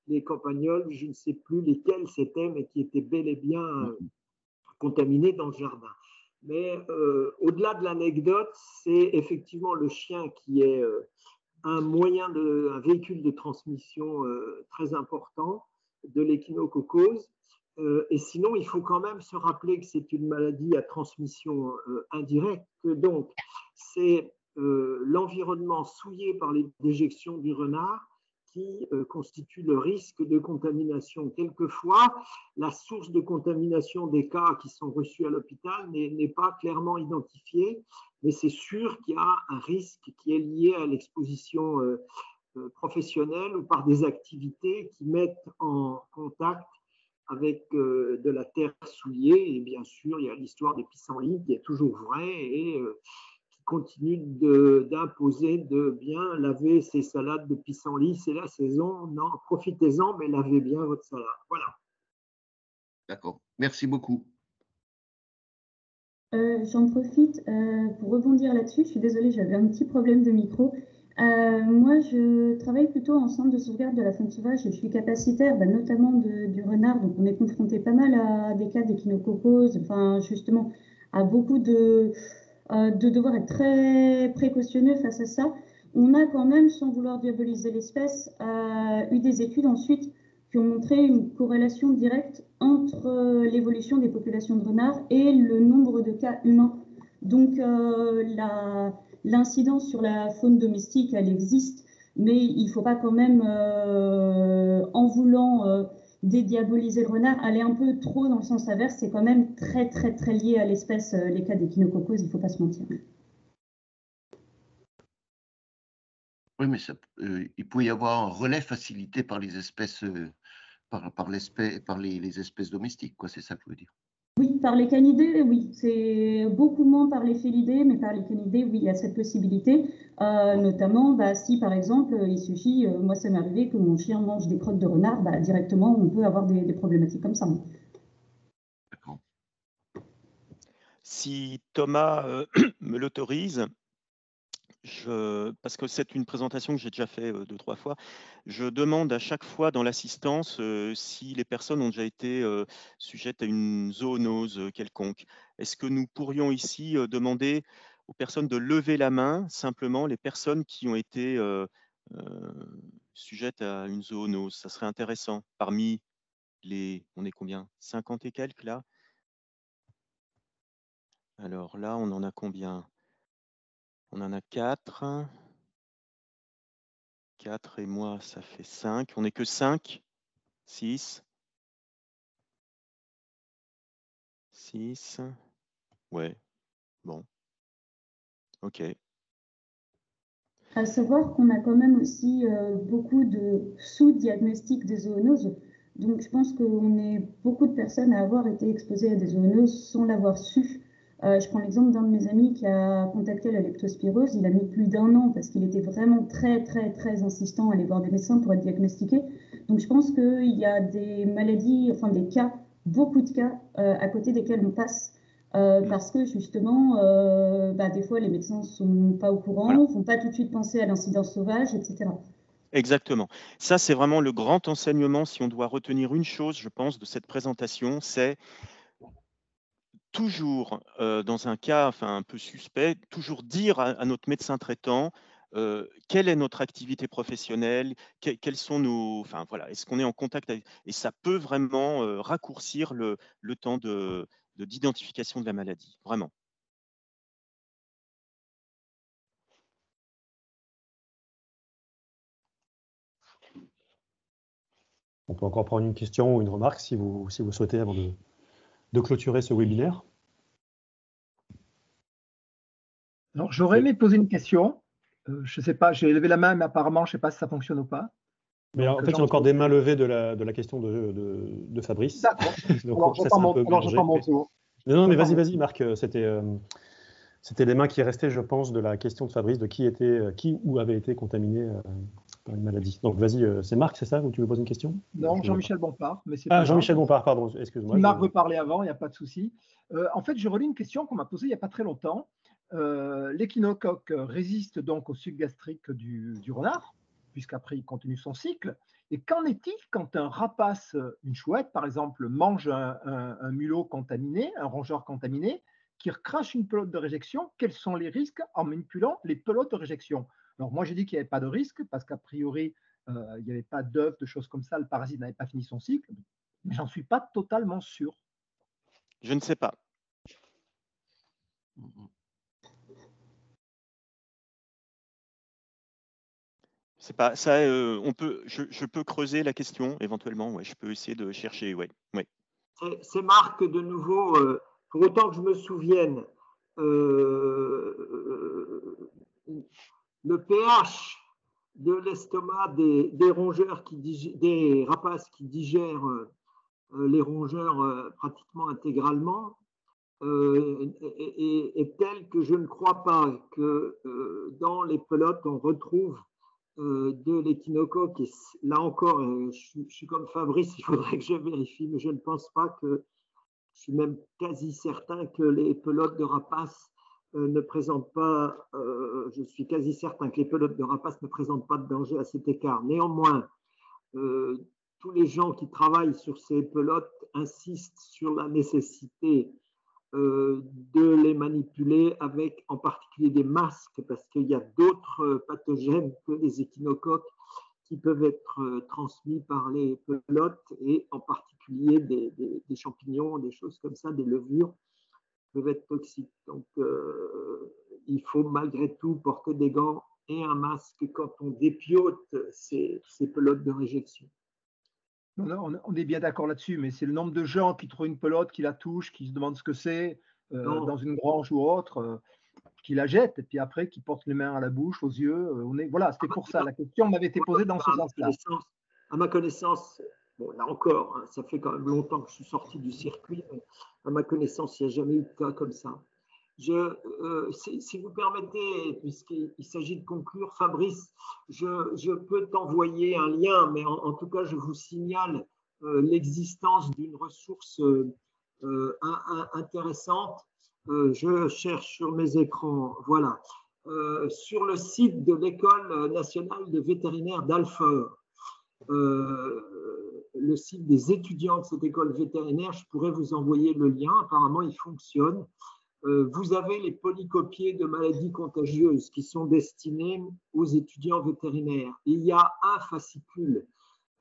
les campagnols, je ne sais plus lesquels c'était, mais qui étaient bel et bien contaminés dans le jardin. Mais au-delà de l'anecdote, c'est effectivement le chien qui est un véhicule de transmission très important de l'échinococose. Et sinon, il faut quand même se rappeler que c'est une maladie à transmission indirecte, que donc c'est l'environnement souillé par les déjections du renard qui constitue le risque de contamination. Quelquefois, la source de contamination des cas qui sont reçus à l'hôpital n'est pas clairement identifiée, mais c'est sûr qu'il y a un risque qui est lié à l'exposition professionnelle ou par des activités qui mettent en contact avec de la terre souillée. Et bien sûr, il y a l'histoire des pissenlits qui est toujours vraie et qui continue d'imposer de bien laver ses salades de pissenlits. C'est la saison, non, profitez-en, mais lavez bien votre salade. Voilà. D'accord, merci beaucoup. J'en profite pour rebondir là-dessus. Je suis désolée, j'avais un petit problème de micro. Moi, je travaille plutôt en centre de sauvegarde de la faune sauvage et je suis capacitaire, notamment du renard. Donc, on est confronté pas mal à des cas d'échinococose, enfin, justement, à beaucoup de devoir être très précautionneux face à ça. On a quand même, sans vouloir diaboliser l'espèce, eu des études ensuite qui ont montré une corrélation directe entre l'évolution des populations de renards et le nombre de cas humains. Donc, l'incidence sur la faune domestique, elle existe, mais il ne faut pas quand même, en voulant dédiaboliser le renard, aller un peu trop dans le sens inverse. C'est quand même très, très, très lié à l'espèce, les cas d'échinococose, il ne faut pas se mentir. Oui, mais il peut y avoir un relais facilité par les espèces, les espèces domestiques, quoi. C'est ça que je veux dire. Oui, par les canidés, oui. C'est beaucoup moins par les félidés, mais par les canidés, oui, il y a cette possibilité. Notamment, si par exemple, il suffit, moi ça m'est arrivé que mon chien mange des crottes de renard, directement, on peut avoir des problématiques comme ça. D'accord. Si Thomas me l'autorise, parce que c'est une présentation que j'ai déjà fait 2-3 fois, je demande à chaque fois dans l'assistance si les personnes ont déjà été sujettes à une zoonose quelconque. Est-ce que nous pourrions ici demander aux personnes de lever la main, simplement les personnes qui ont été sujettes à une zoonose? Ça serait intéressant. Parmi les, on est combien? 50 et quelques là? Alors là, on en a combien? On en a 4. 4 et moi, ça fait 5. On n'est que 5. 6. 6. Ouais. Bon. OK. À savoir qu'on a quand même aussi beaucoup de sous-diagnostics des zoonoses. Donc, je pense qu'on est beaucoup de personnes à avoir été exposées à des zoonoses sans l'avoir su. Je prends l'exemple d'un de mes amis qui a contacté la leptospirose. Il a mis plus d'1 an parce qu'il était vraiment très, très, très insistant à aller voir des médecins pour être diagnostiqué. Donc, je pense qu'il y a des maladies, enfin des cas, beaucoup de cas à côté desquels on passe. Parce que justement, des fois, les médecins ne sont pas au courant, ne font pas tout de suite penser à l'incidence sauvage, etc. Exactement. Ça, c'est vraiment le grand enseignement. Si on doit retenir une chose, je pense, de cette présentation, c'est toujours, dans un cas un peu suspect, toujours dire à notre médecin traitant quelle est notre activité professionnelle, quels sont nos... Enfin, voilà, est-ce qu'on est en contact avec... Et ça peut vraiment raccourcir le temps d'identification de la maladie, vraiment. On peut encore prendre une question ou une remarque si vous souhaitez avant de clôturer ce webinaire. Alors, j'aurais aimé poser une question. Je ne sais pas, j'ai levé la main, mais apparemment, je ne sais pas si ça fonctionne ou pas. Mais en fait, il y a encore des mains levées de la question de Fabrice. D'accord. Alors, j'attends mon tour. Non, mais vas-y, Marc. C'était les mains qui restaient, je pense, de la question de Fabrice, de qui ou avait été contaminé par une maladie. Donc vas-y, c'est Marc, c'est ça, où tu veux poser une question? Non, Jean-Michel Bompard. Mais c'est Jean-Michel Bompard, pardon, excuse-moi. Marc veut parler avant, il n'y a pas de souci. En fait, je relis une question qu'on m'a posée il n'y a pas très longtemps. L'échinocoque résiste donc au suc gastrique du renard, puisqu'après il continue son cycle. Et qu'en est-il quand un rapace, une chouette par exemple, mange un mulot contaminé, un rongeur contaminé, qui recrache une pelote de réjection? Quels sont les risques en manipulant les pelotes de réjection? Alors moi j'ai dit qu'il n'y avait pas de risque, parce qu'a priori il n'y avait pas d'œufs, de choses comme ça, le parasite n'avait pas fini son cycle, mais j'en suis pas totalement sûr. Je ne sais pas. C'est pas ça. Je peux creuser la question éventuellement. Ouais, je peux essayer de chercher. Ouais. C'est Marc de nouveau. Pour autant que je me souvienne, le pH de l'estomac des rongeurs des rapaces qui digèrent les rongeurs pratiquement intégralement est tel que je ne crois pas que dans les pelotes on retrouve de l'échinocoque. Et là encore, je suis comme Fabrice, il faudrait que je vérifie, mais je ne pense pas que, je suis même quasi certain que les pelotes de rapaces ne présentent pas, je suis quasi certain que les pelotes de rapaces ne présentent pas de danger à cet écart. Néanmoins, tous les gens qui travaillent sur ces pelotes insistent sur la nécessité de les manipuler avec en particulier des masques, parce qu'il y a d'autres pathogènes que les échinocoques qui peuvent être transmis par les pelotes, et en particulier des champignons, des choses comme ça, des levures peuvent être toxiques. Donc il faut malgré tout porter des gants et un masque quand on dépiote ces pelotes de réjection. On est bien d'accord là-dessus, mais c'est le nombre de gens qui trouvent une pelote, qui la touchent, qui se demandent ce que c'est dans une grange ou autre, qui la jettent, et puis après qui portent les mains à la bouche, aux yeux. Voilà, c'était pour ça. La question m'avait été posée dans ce sens-là. À ma connaissance, bon, là encore, hein, ça fait quand même longtemps que je suis sorti du circuit, mais à ma connaissance, il n'y a jamais eu de cas comme ça. Si vous permettez, puisqu'il s'agit de conclure, Fabrice, je peux t'envoyer un lien, mais en tout cas, je vous signale l'existence d'une ressource intéressante. Je cherche sur mes écrans, voilà, sur le site de l'École nationale des vétérinaires d'Alfort, le site des étudiants de cette école vétérinaire, je pourrais vous envoyer le lien, apparemment il fonctionne. Vous avez les polycopiés de maladies contagieuses qui sont destinés aux étudiants vétérinaires. Et il y a un fascicule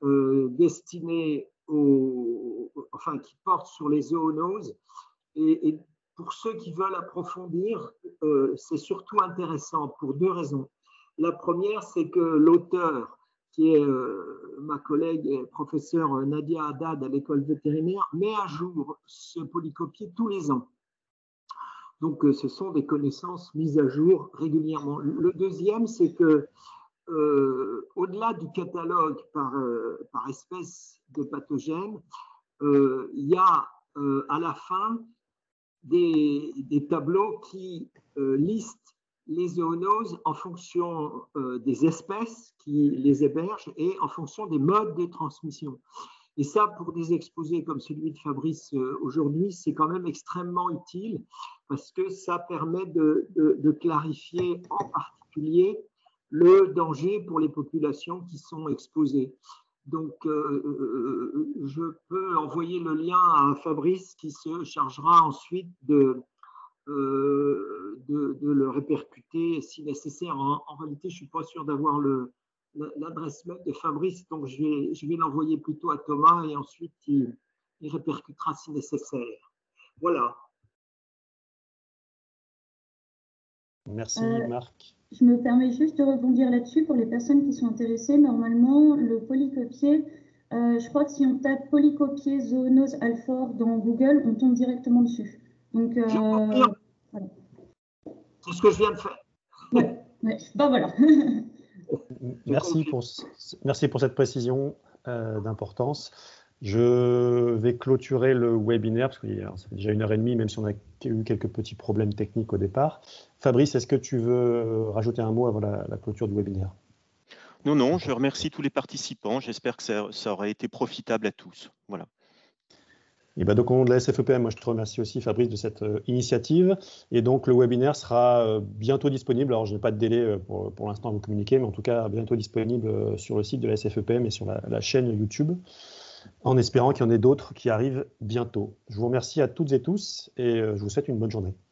destiné qui porte sur les zoonoses. Et pour ceux qui veulent approfondir, c'est surtout intéressant pour deux raisons. La première, c'est que l'auteur, qui est ma collègue et professeure Nadia Haddad à l'école vétérinaire, met à jour ce polycopier tous les ans. Donc, ce sont des connaissances mises à jour régulièrement. Le deuxième, c'est que au-delà du catalogue par espèce de pathogènes, il y a à la fin des tableaux qui listent les zoonoses en fonction des espèces qui les hébergent et en fonction des modes de transmission. Et ça, pour des exposés comme celui de Fabrice aujourd'hui, c'est quand même extrêmement utile, parce que ça permet de clarifier en particulier le danger pour les populations qui sont exposées. Donc, je peux envoyer le lien à Fabrice qui se chargera ensuite de le répercuter si nécessaire. En réalité, je ne suis pas sûr d'avoir l'adresse mail de Fabrice, donc je vais l'envoyer plutôt à Thomas et ensuite il répercutera si nécessaire. Voilà. Merci Marc. Je me permets juste de rebondir là-dessus pour les personnes qui sont intéressées. Normalement, le polycopier, je crois que si on tape polycopier zoonose Alfort dans Google, on tombe directement dessus. Donc, voilà. C'est ce que je viens de faire. Ouais. Ben voilà. Merci pour cette précision d'importance. Je vais clôturer le webinaire parce que ça fait déjà 1h30, même si on a eu quelques petits problèmes techniques au départ. Fabrice, est-ce que tu veux rajouter un mot avant la clôture du webinaire? Non, je remercie tous les participants. J'espère que ça aura été profitable à tous. Voilà. Et ben donc, au nom de la SFEPM, moi je te remercie aussi, Fabrice, de cette initiative. Et donc, le webinaire sera bientôt disponible. Alors, je n'ai pas de délai pour l'instant à vous communiquer, mais en tout cas, bientôt disponible sur le site de la SFEPM et sur la chaîne YouTube, en espérant qu'il y en ait d'autres qui arrivent bientôt. Je vous remercie à toutes et tous et je vous souhaite une bonne journée.